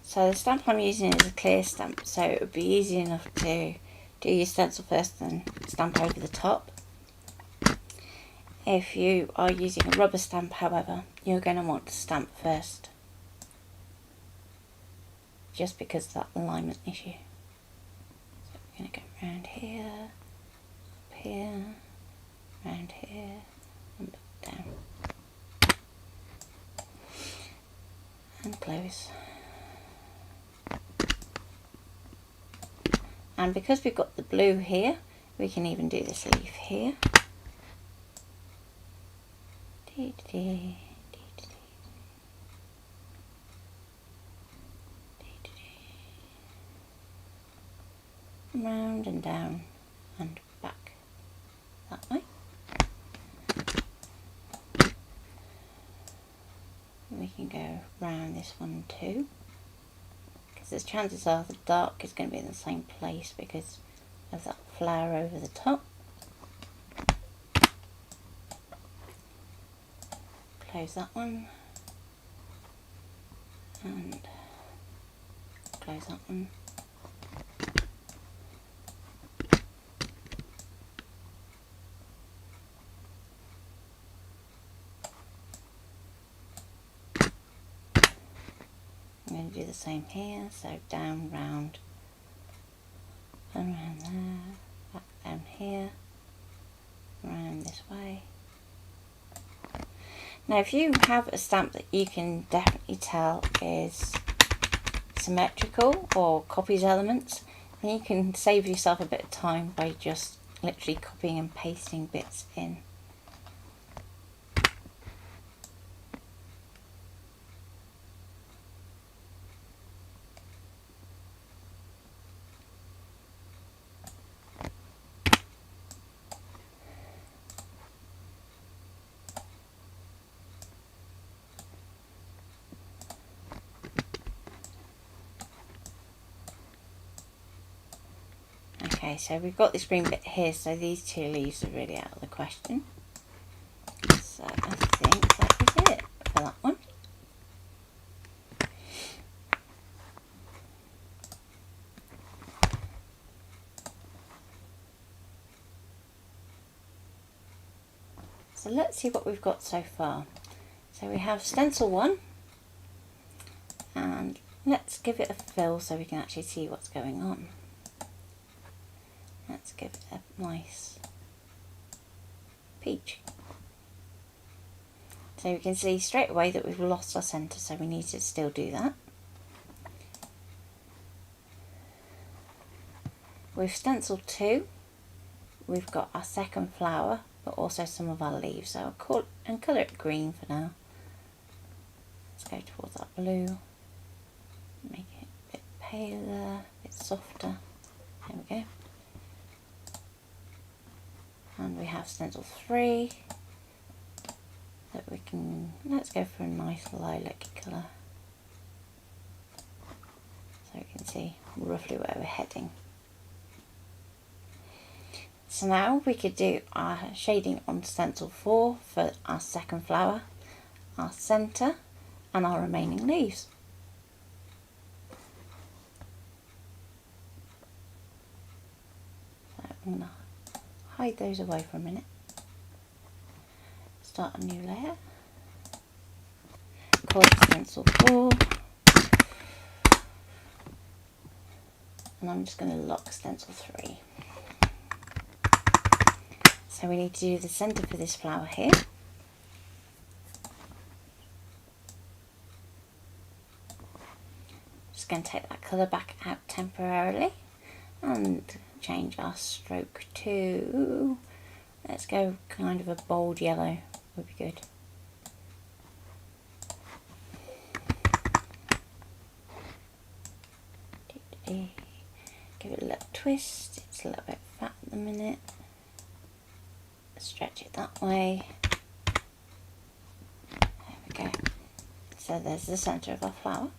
So the stamp I'm using is a clear stamp, so it would be easy enough to do your stencil first and stamp over the top. If you are using a rubber stamp, however, you're going to want to stamp first, just because of that alignment issue. So we're going to go round here, up here, round here, and back down. And close. And because we've got the blue here, we can even do this leaf here. Round and down and back that way. We can go round this one too, because the chances are the dark is going to be in the same place because of that flower over the top. Close that one and close that one. I'm going to do the same here, so down, round, and around there, back down here, around this way. Now if you have a stamp that you can definitely tell is symmetrical or copies elements, then you can save yourself a bit of time by just literally copying and pasting bits in. Okay, so we've got this green bit here, so these two leaves are really out of the question. So I think that is it for that one. So let's see what we've got so far. So we have stencil 1, and let's give it a fill so we can actually see what's going on. Let's give it a nice peach. So we can see straight away that we've lost our centre, so we need to still do that. With stencil 2, we've got our second flower, but also some of our leaves. So I'll colour it green for now. Let's go towards that blue. Make it a bit paler, a bit softer. There we go. And we have stencil 3 that we can, let's go for a nice lilac colour so we can see roughly where we're heading. So now we could do our shading on stencil 4 for our second flower, our centre and our remaining leaves. So I'm going to hide those away for a minute. Start a new layer. Call it stencil 4. And I'm just going to lock stencil 3. So we need to do the centre for this flower here. Just going to take that colour back out temporarily and change our stroke to, let's go kind of a bold yellow, would be good. Give it a little twist, it's a little bit fat at the minute. Stretch it that way. There we go. So there's the centre of our flower.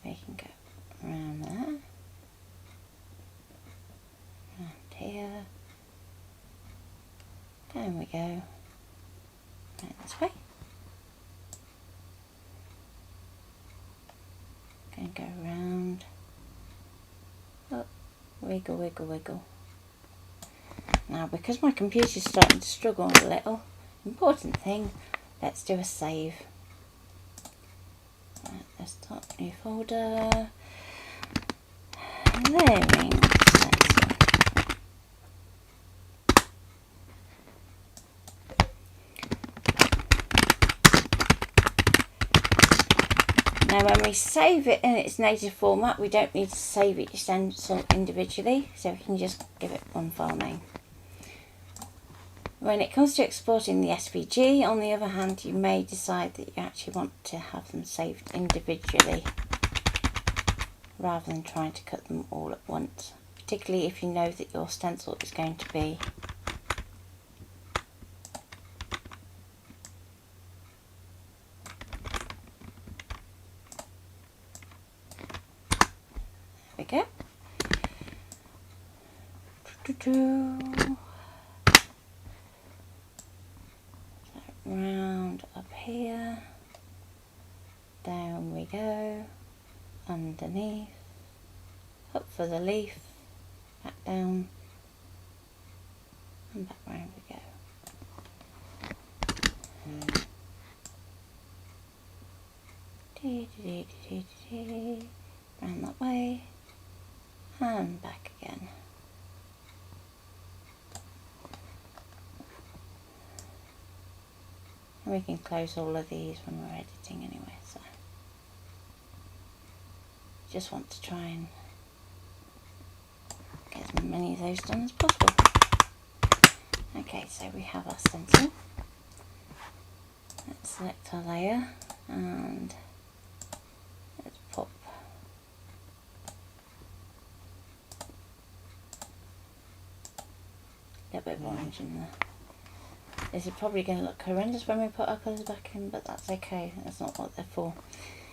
We can go around there, around here. There we go. Right this way. go round, up, wiggle, wiggle, wiggle. Now, because my computer's starting to struggle a little, important thing, let's do a save. Right, let's start a new folder. Layering stencil. Now, when we save it in its native format, we don't need to save each stencil individually, so we can just give it one file name. When it comes to exporting the SVG, on the other hand, you may decide that you actually want to have them saved individually rather than trying to cut them all at once, particularly if you know that your stencil is going to be there we go. Round up here, down we go, underneath, up for the leaf, back down, and back round we go. Round that way, and back again. And we can close all of these when we're editing anyway, so just want to try and get as many of those done as possible. Okay, so we have our stencil. Let's select our layer and let's pop a little bit of orange in there. This is probably going to look horrendous when we put our colours back in, but that's okay, that's not what they're for.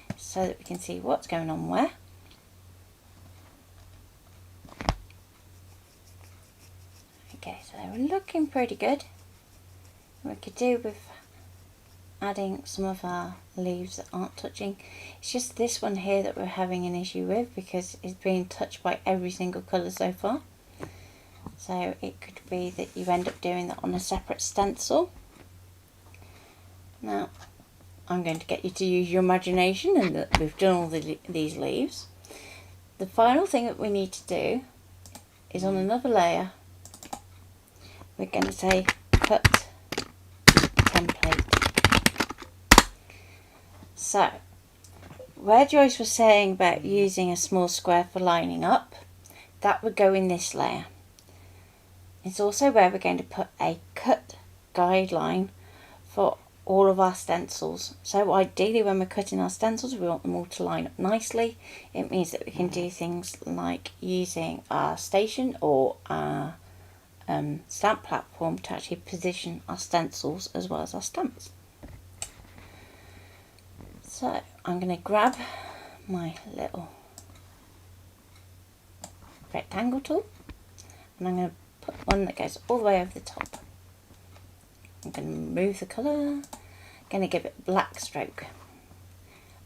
It's so that we can see what's going on where. Okay, so we're looking pretty good. We could do with adding some of our leaves that aren't touching. It's just this one here that we're having an issue with because it's being touched by every single colour so far. So it could be that you end up doing that on a separate stencil. Now, I'm going to get you to use your imagination and that we've done all these leaves. The final thing that we need to do is on another layer, we're going to say cut template. So, where Joyce was saying about using a small square for lining up, that would go in this layer. It's also where we're going to put a cut guideline for all of our stencils. So ideally when we're cutting our stencils, we want them all to line up nicely. It means that we can do things like using our station or our stamp platform to actually position our stencils as well as our stamps. So I'm going to grab my little rectangle tool and I'm going to put one that goes all the way over the top. I'm going to remove the colour, I'm going to give it black stroke.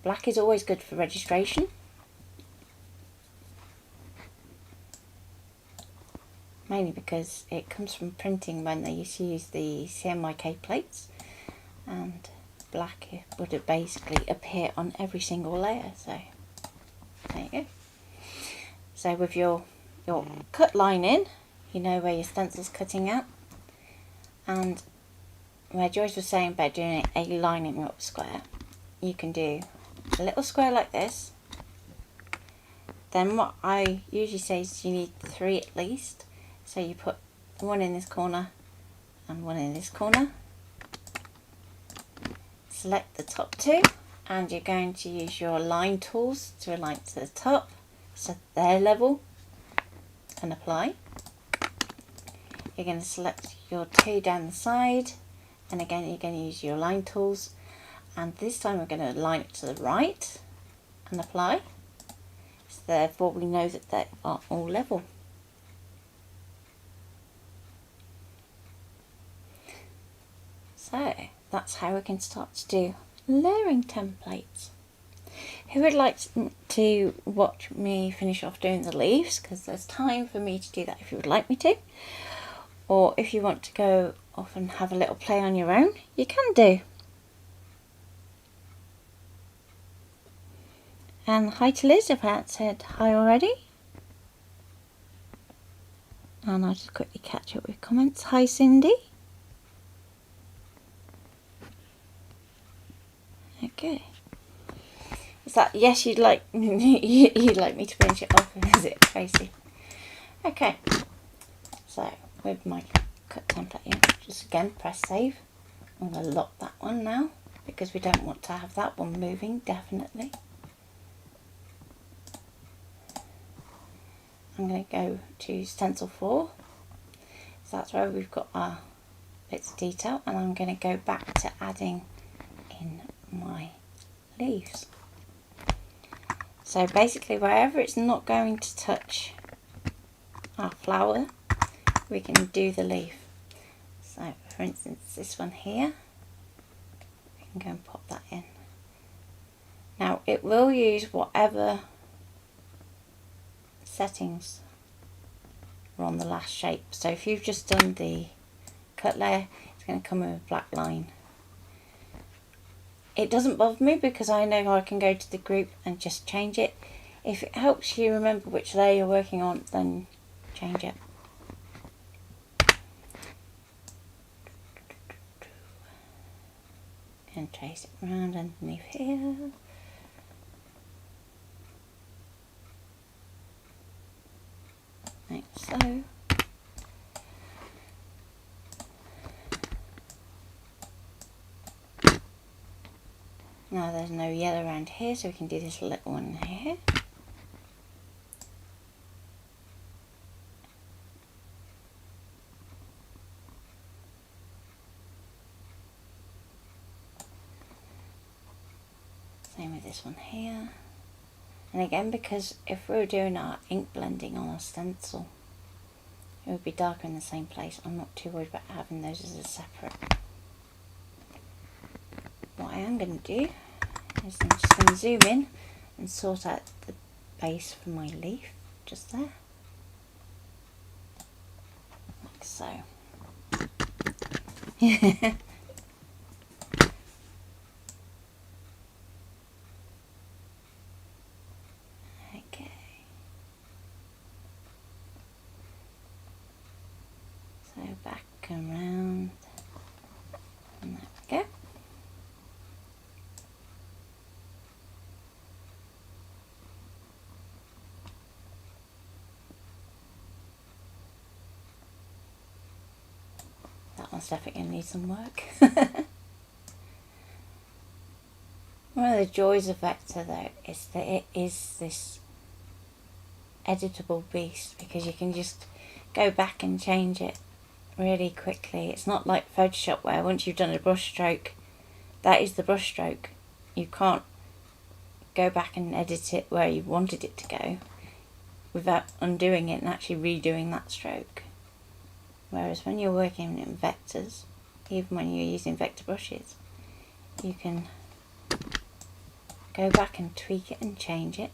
Black is always good for registration. Mainly because it comes from printing when they used to use the CMYK plates, and black would basically appear on every single layer. So there you go. So with your cut line in, you know where your stencil's cutting out, and where Joyce was saying about doing a lining up square, you can do a little square like this. Then what I usually say is you need 3 at least. So you put one in this corner and one in this corner. Select the top 2 and you're going to use your line tools to align to the top, so they're level, and apply. You're going to select your 2 down the side, and again you're going to use your line tools, and this time we're going to align it to the right and apply. So therefore we know that they are all level. So that's how we can start to do layering templates. Who would like to watch me finish off doing the leaves, because there's time for me to do that if you would like me to, or if you want to go off and have a little play on your own, you can do. And hi to Liz, if I hadn't said hi already. And I'll just quickly catch up with comments. Hi Cindy. Okay. Is that yes? You'd like you'd like me to finish it off? Is it Tracy? Okay. So with my cut template, just again press save. I'm going to lock that one now because we don't want to have that one moving. Definitely. I'm going to go to Stencil 4. So that's where we've got our bits of detail, and I'm going to go back to adding in my leaves. So basically wherever it's not going to touch our flower, we can do the leaf. So for instance this one here, we can go and pop that in. Now it will use whatever settings are on the last shape. So if you've just done the cut layer, it's going to come with a black line. It doesn't bother me because I know I can go to the group and just change it. If it helps you remember which layer you're working on, then change it. And trace it around underneath here. Like so. Now there's no yellow around here, so we can do this little one here. Same with this one here. And again, because if we were doing our ink blending on a stencil, it would be darker in the same place. I'm not too worried about having those as a separate. What I am going to do is I'm just going to zoom in and sort out the base for my leaf, just there. Like so. Okay. So back and round. And there we go. That one's definitely going to need some work. One of the joys of Vector though is that it is this editable beast, because you can just go back and change it really quickly. It's not like Photoshop where once you've done a brush stroke, that is the brush stroke. You can't go back and edit it where you wanted it to go without undoing it and actually redoing that stroke. Whereas when you're working in vectors, even when you're using vector brushes, you can go back and tweak it and change it.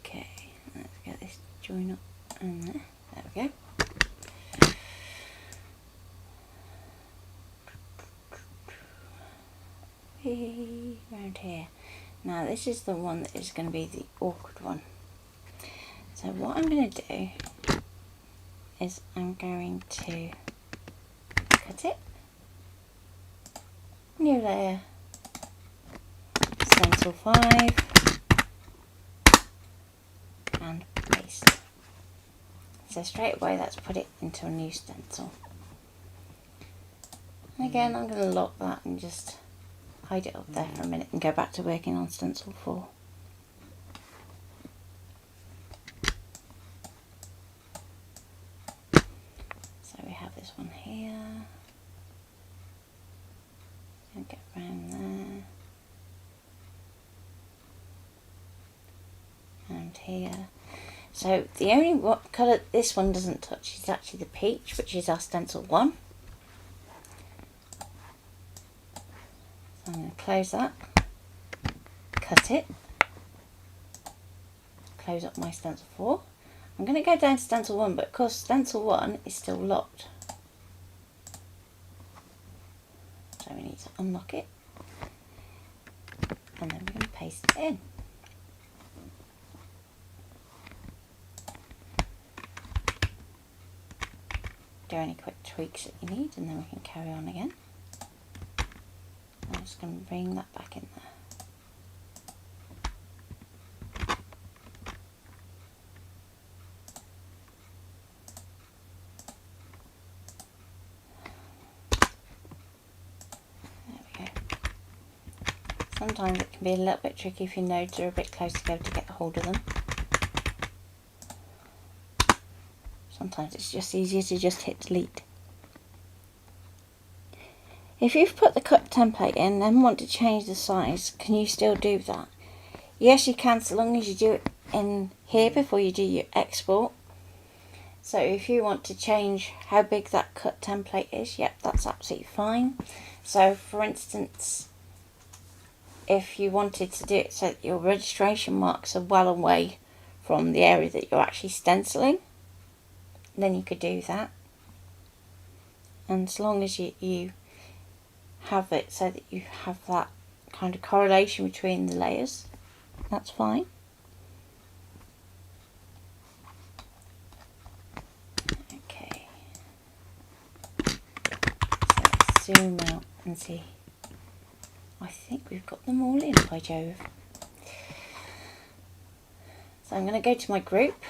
Okay, let's get this join up and there. There we go. Around here. Now this is the one that is going to be the awkward one. So what I'm going to do is I'm going to cut it, new layer, Stencil 5 and paste. So straight away that's put it into a new stencil. And again I'm going to lock that and just hide it up there for a minute and go back to working on Stencil 4. So we have this one here, and get round there. around here. So the only colour this one doesn't touch is actually the peach, which is our stencil 1. So I'm going to close that, cut it, close up my stencil 4. I'm going to go down to stencil 1, but of course stencil 1 is still locked. So we need to unlock it, and then we're going to paste it in. Do any quick tweaks that you need, and then we can carry on again. I'm just going to bring that back in there. Sometimes it can be a little bit tricky if your nodes are a bit close together to get a hold of them. Sometimes it's just easier to just hit delete. If you've put the cut template in and want to change the size, can you still do that? Yes, you can, so long as you do it in here before you do your export. So if you want to change how big that cut template is, yep, that's absolutely fine. So for instance, if you wanted to do it so that your registration marks are well away from the area that you're actually stenciling, then you could do that. And as long as you have it so that you have that kind of correlation between the layers, that's fine. Okay, so let's zoom out and see. I think we've got them all in, by Jove. So I'm going to go to my group.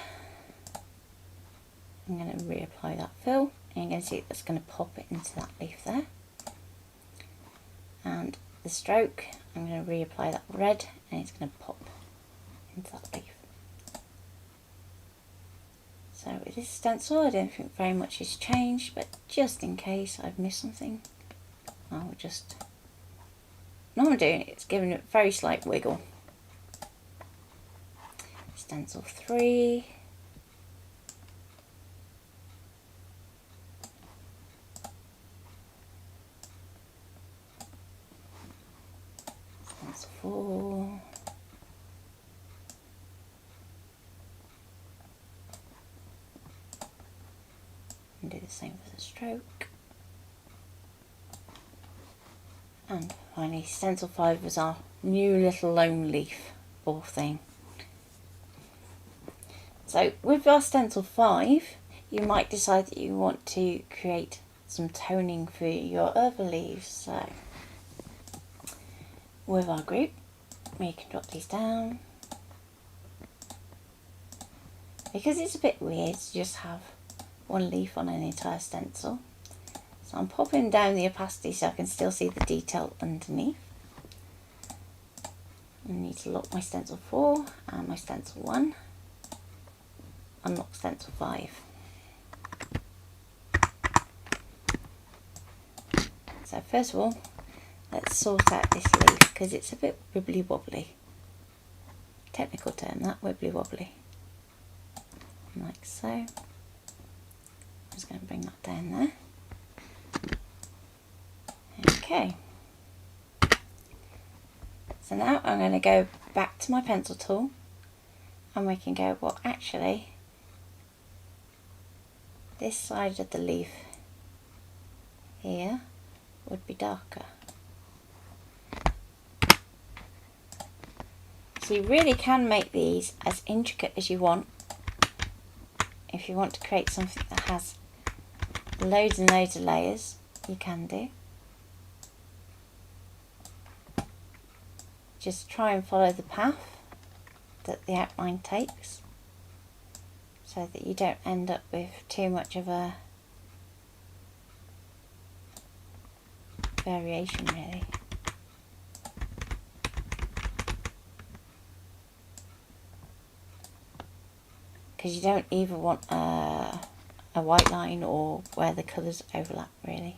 I'm going to reapply that fill, and you're going to see that's going to pop it into that leaf there. And the stroke, I'm going to reapply that red, and it's going to pop into that leaf. So with this stencil, I don't think very much has changed, but just in case I've missed something, I'll just... Now I'm doing it, it's giving it a very slight wiggle. Stencil 3. Stencil 4. And do the same for the stroke. And finally, stencil 5 was our new little lone leaf ball thing. So with our stencil 5, you might decide that you want to create some toning for your other leaves. So with our group, we can drop these down. Because it's a bit weird to just have one leaf on an entire stencil. So I'm popping down the opacity so I can still see the detail underneath. I need to lock my stencil 4 and my stencil 1. Unlock stencil 5. So first of all, let's sort out this leaf because it's a bit wibbly wobbly. Technical term, that, wibbly wobbly. Like so. I'm just going to bring that down there. Okay, so now I'm going to go back to my pencil tool, and we can go, well actually this side of the leaf here would be darker. So you really can make these as intricate as you want. If you want to create something that has loads and loads of layers, you can do. Just try and follow the path that the outline takes so that you don't end up with too much of a variation really. Because you don't either want a white line or where the colours overlap really.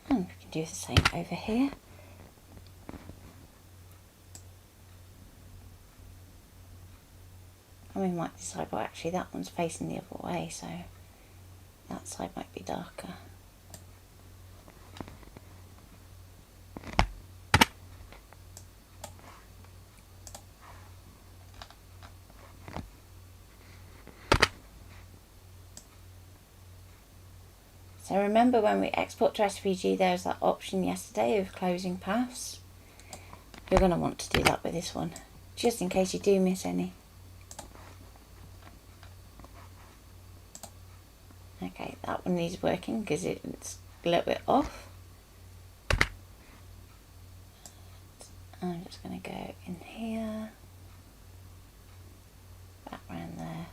And we can do the same over here. And we might decide, well actually that one's facing the other way, so that side might be darker. So remember when we export to SVG, there's that option yesterday of closing paths. You're going to want to do that with this one, just in case you do miss any. Okay, that one needs working because it's a little bit off. I'm just going to go in here, back around there.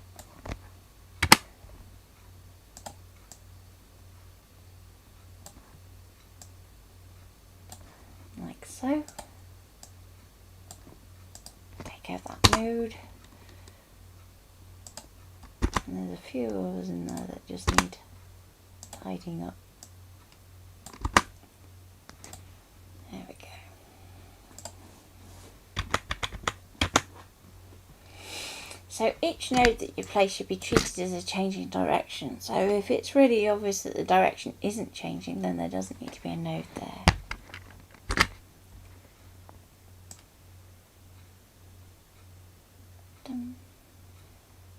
Like so. Take out that node. And there's a few others in there that just need tidying up. There we go. So each node that you place should be treated as a changing direction. So if it's really obvious that the direction isn't changing, then there doesn't need to be a node there.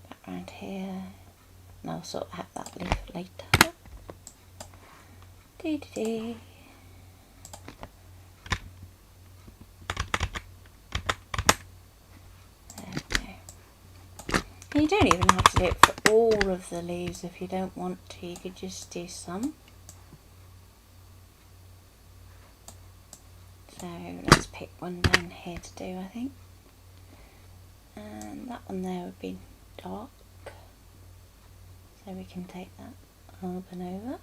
Back around here, and I'll sort out that leaf later. Dee-dee-dee. You don't even have to do it for all of the leaves if you don't want to, you could just do some. So let's pick one down here to do, I think. And that one there would be dark. So we can take that up and over.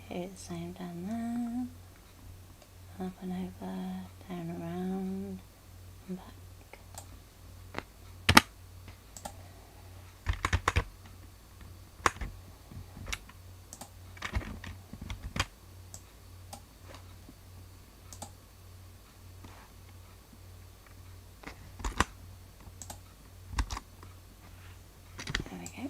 Do the same down there, up and over, down around, and back. There we go.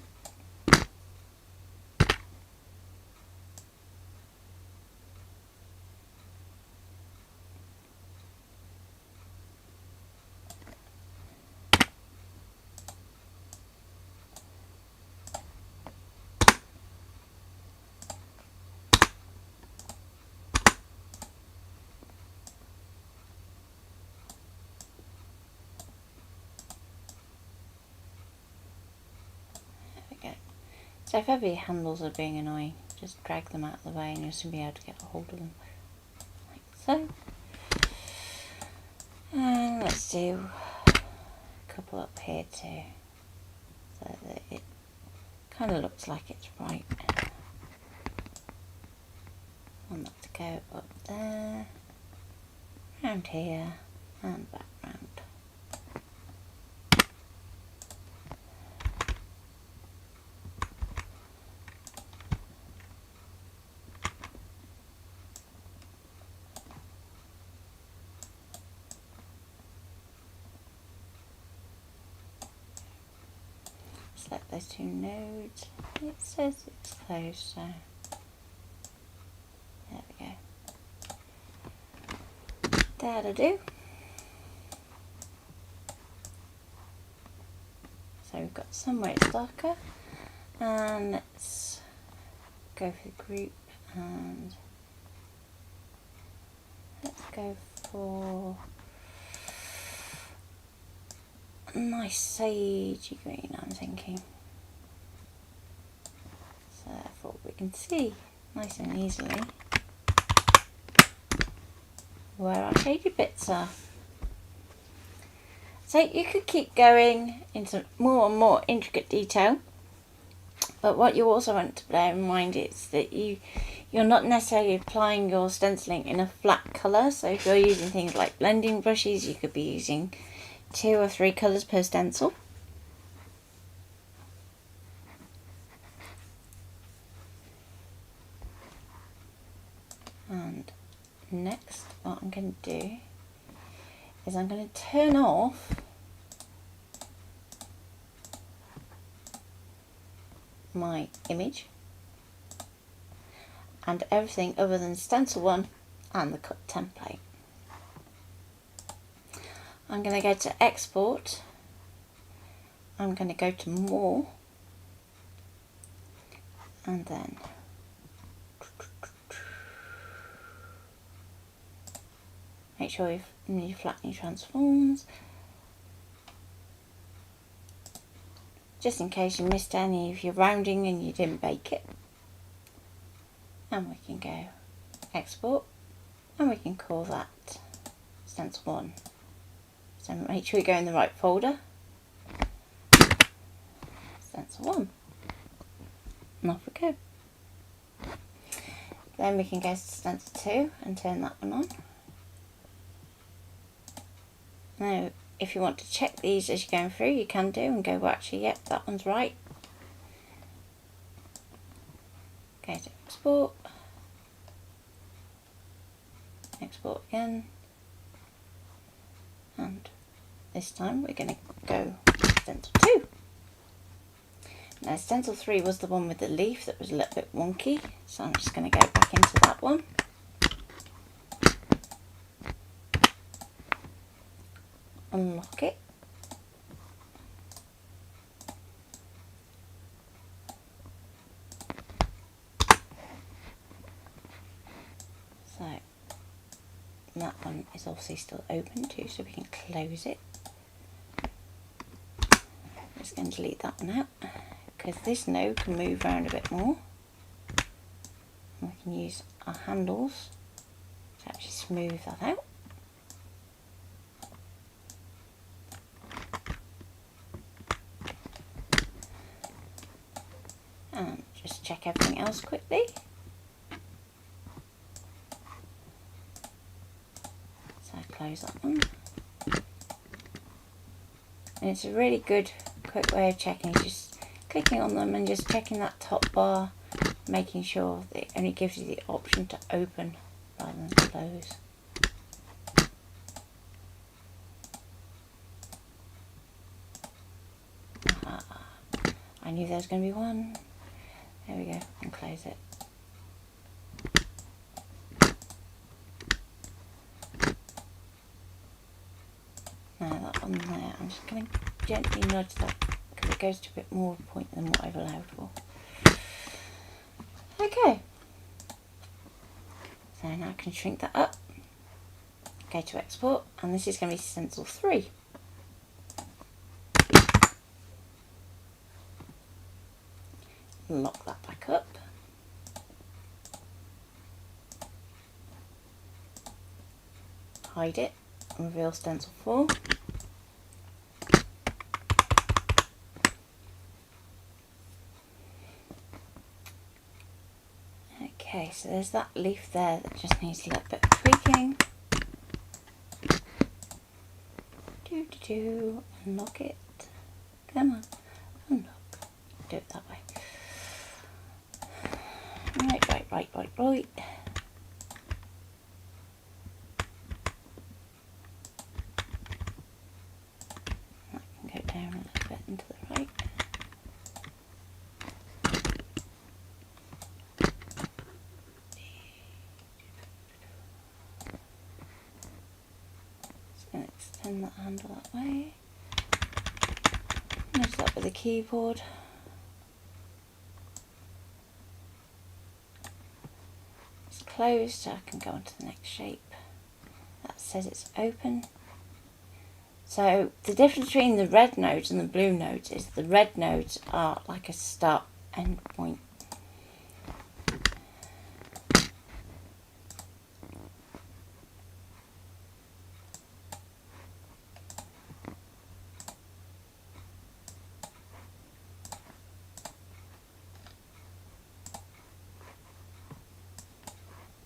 So if ever your handles are being annoying, just drag them out of the way and you'll soon be able to get a hold of them. Like so. And let's do a couple up here too, so that it kind of looks like it's right. I want that to go up there, round here, and back round. Select those two nodes. It says it's closed, so there we go. That'll do. So we've got somewhere it's darker, and let's go for the group and let's go for a nice sagey green, I'm thinking. So therefore we can see nice and easily where our shady bits are. So you could keep going into more and more intricate detail, but what you also want to bear in mind is that you're not necessarily applying your stenciling in a flat colour. So if you're using things like blending brushes, you could be using 2 or 3 colours per stencil. next what I'm going to do is I'm going to turn off my image and everything other than Stencil 1 and the cut template. I'm going to go to Export, I'm going to go to More, and then make sure you flatten your transforms, just in case you missed any of your rounding and you didn't bake it. And we can go Export, and we can call that Stencil 1. So make sure you go in the right folder, Stencil 1, and off we go. Then we can go to Stencil 2 and turn that one on. Now, if you want to check these as you're going through, you can do and go, well, actually, yep, that one's right. Go to Export, Export again, and this time we're going to go Stencil 2. Now Stencil 3 was the one with the leaf that was a little bit wonky, so I'm just going to go back into that one. Unlock it. So that one is obviously still open too, so we can close it. I'm just going to delete that one out because this node can move around a bit more. And we can use our handles to actually smooth that out. And just check everything else quickly. So close that one. And it's a really good quick way of checking, just clicking on them and just checking that top bar, making sure that it only gives you the option to open rather than close. Aha. I knew there was going to be one. There we go, and close it. Now that one there, I'm just going to gently nudge that because it goes to a bit more of a point than what I've allowed for. Okay. So now I can shrink that up, go to Export, and this is going to be Stencil 3. Lock that back up. Hide it, reveal Stencil 4. Okay, so there's that leaf there that just needs a little bit of tweaking. Unlock it. Come on, unlock. Do it that way. Right. That can go down a little bit into the right. Just going to extend that handle that way. Nudge that with the keyboard. Closed, so I can go on to the next shape. That says it's open. So the difference between the red nodes and the blue nodes is the red nodes are like a start end point.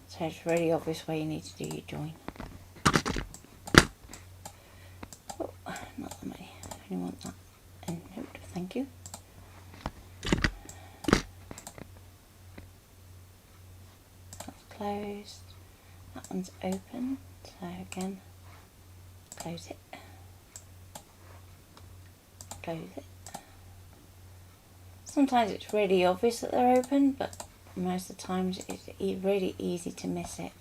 So it's really obvious where you need to do your join. Oh, not that many. I only want that end note, thank you. That's closed. That one's open, so again, close it, close it. Sometimes it's really obvious that they're open, but most of the times it's really easy to miss it.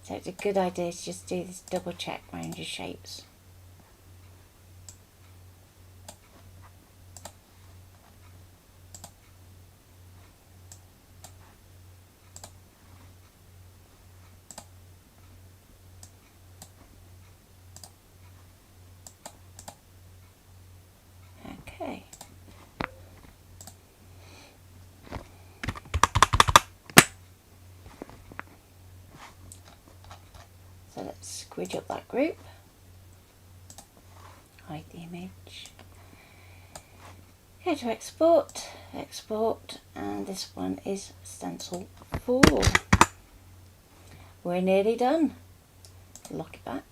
So it's a good idea to just do this double check around your shapes. Okay. So let's squidge up that group, hide the image, go to export, export, and this one is Stencil 4. We're nearly done. Lock it back.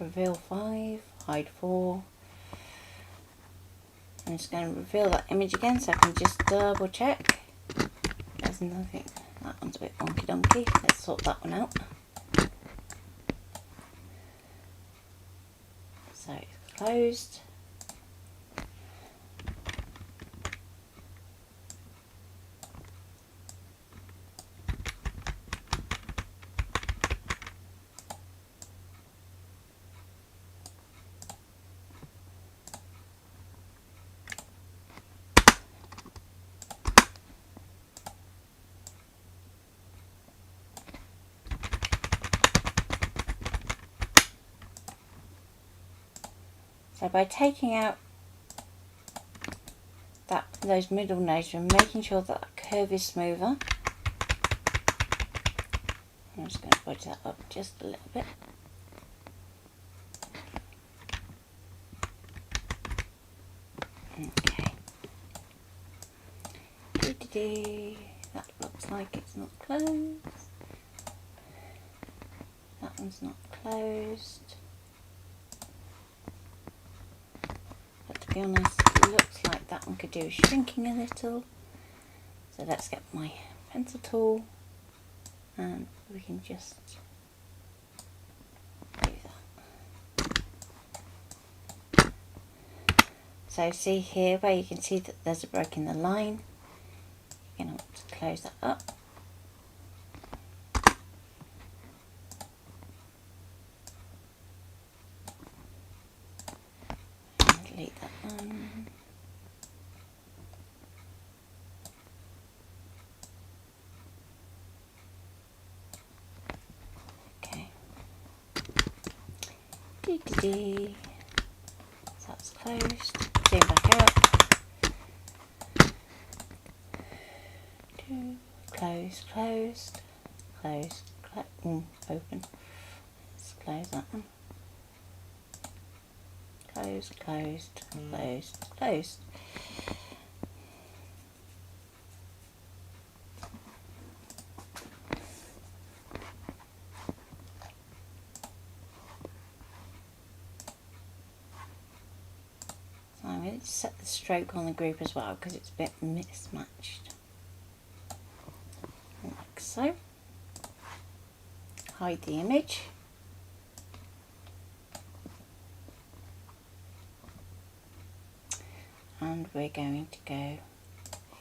Reveal 5, hide 4. I'm just going to reveal that image again so I can just double check. There's nothing. That one's a bit wonky donkey. Let's sort that one out. So it's closed. So by taking out those middle nodes and making sure that that curve is smoother, I'm just going to budge that up just a little bit. Okay. That looks like it's not closed. That one's not closed. But to be honest, it looks like that one could do with shrinking a little. So let's get my pencil tool and we can just do that. So see here where you can see that there's a break in the line. You're going to want to close that up. And delete that one. Okay. So that's closed. Zoom back out. Close, closed, closed, open. Let's close that one. Closed, closed, closed, closed. So I'm going to set the stroke on the group as well because it's a bit mismatched. Like so. Hide the image. And we're going to go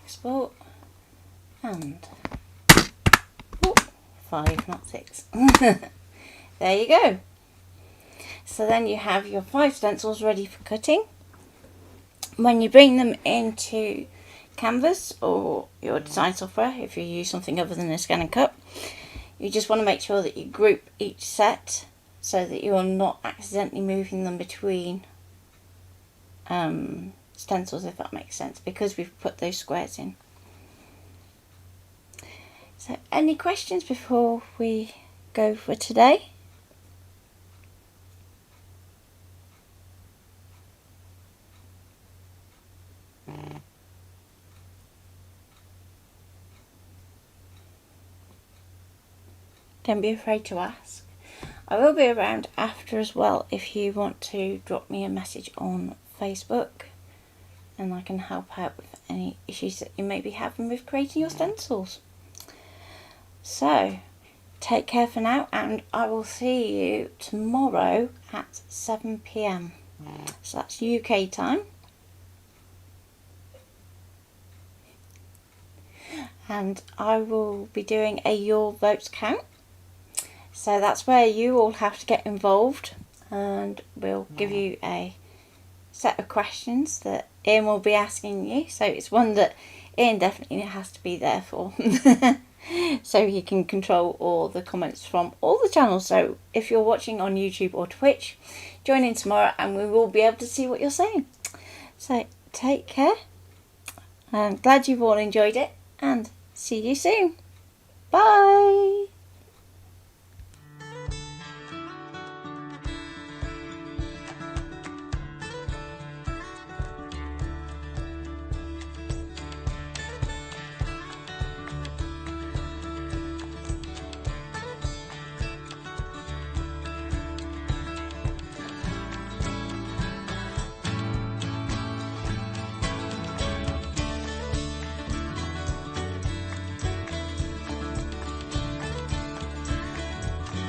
export and 5, not 6. There you go. So then you have your 5 stencils ready for cutting. When you bring them into Canvas or your design software, if you use something other than a ScanNCut, you just want to make sure that you group each set so that you're not accidentally moving them between stencils, if that makes sense, because we've put those squares in. So any questions before we go for today? Don't be afraid to ask. I will be around after as well if you want to drop me a message on Facebook. and I can help out with any issues that you may be having with creating your stencils. So, take care for now, and I will see you tomorrow at 7 PM. So that's UK time. And I will be doing a Your Votes Count. So that's where you all have to get involved, and we'll give you a set of questions that Ian will be asking you. So it's one that Ian definitely has to be there for. So he can control all the comments from all the channels. So if you're watching on YouTube or Twitch, join in tomorrow and we will be able to see what you're saying. So take care. I'm glad you've all enjoyed it, and see you soon. Bye.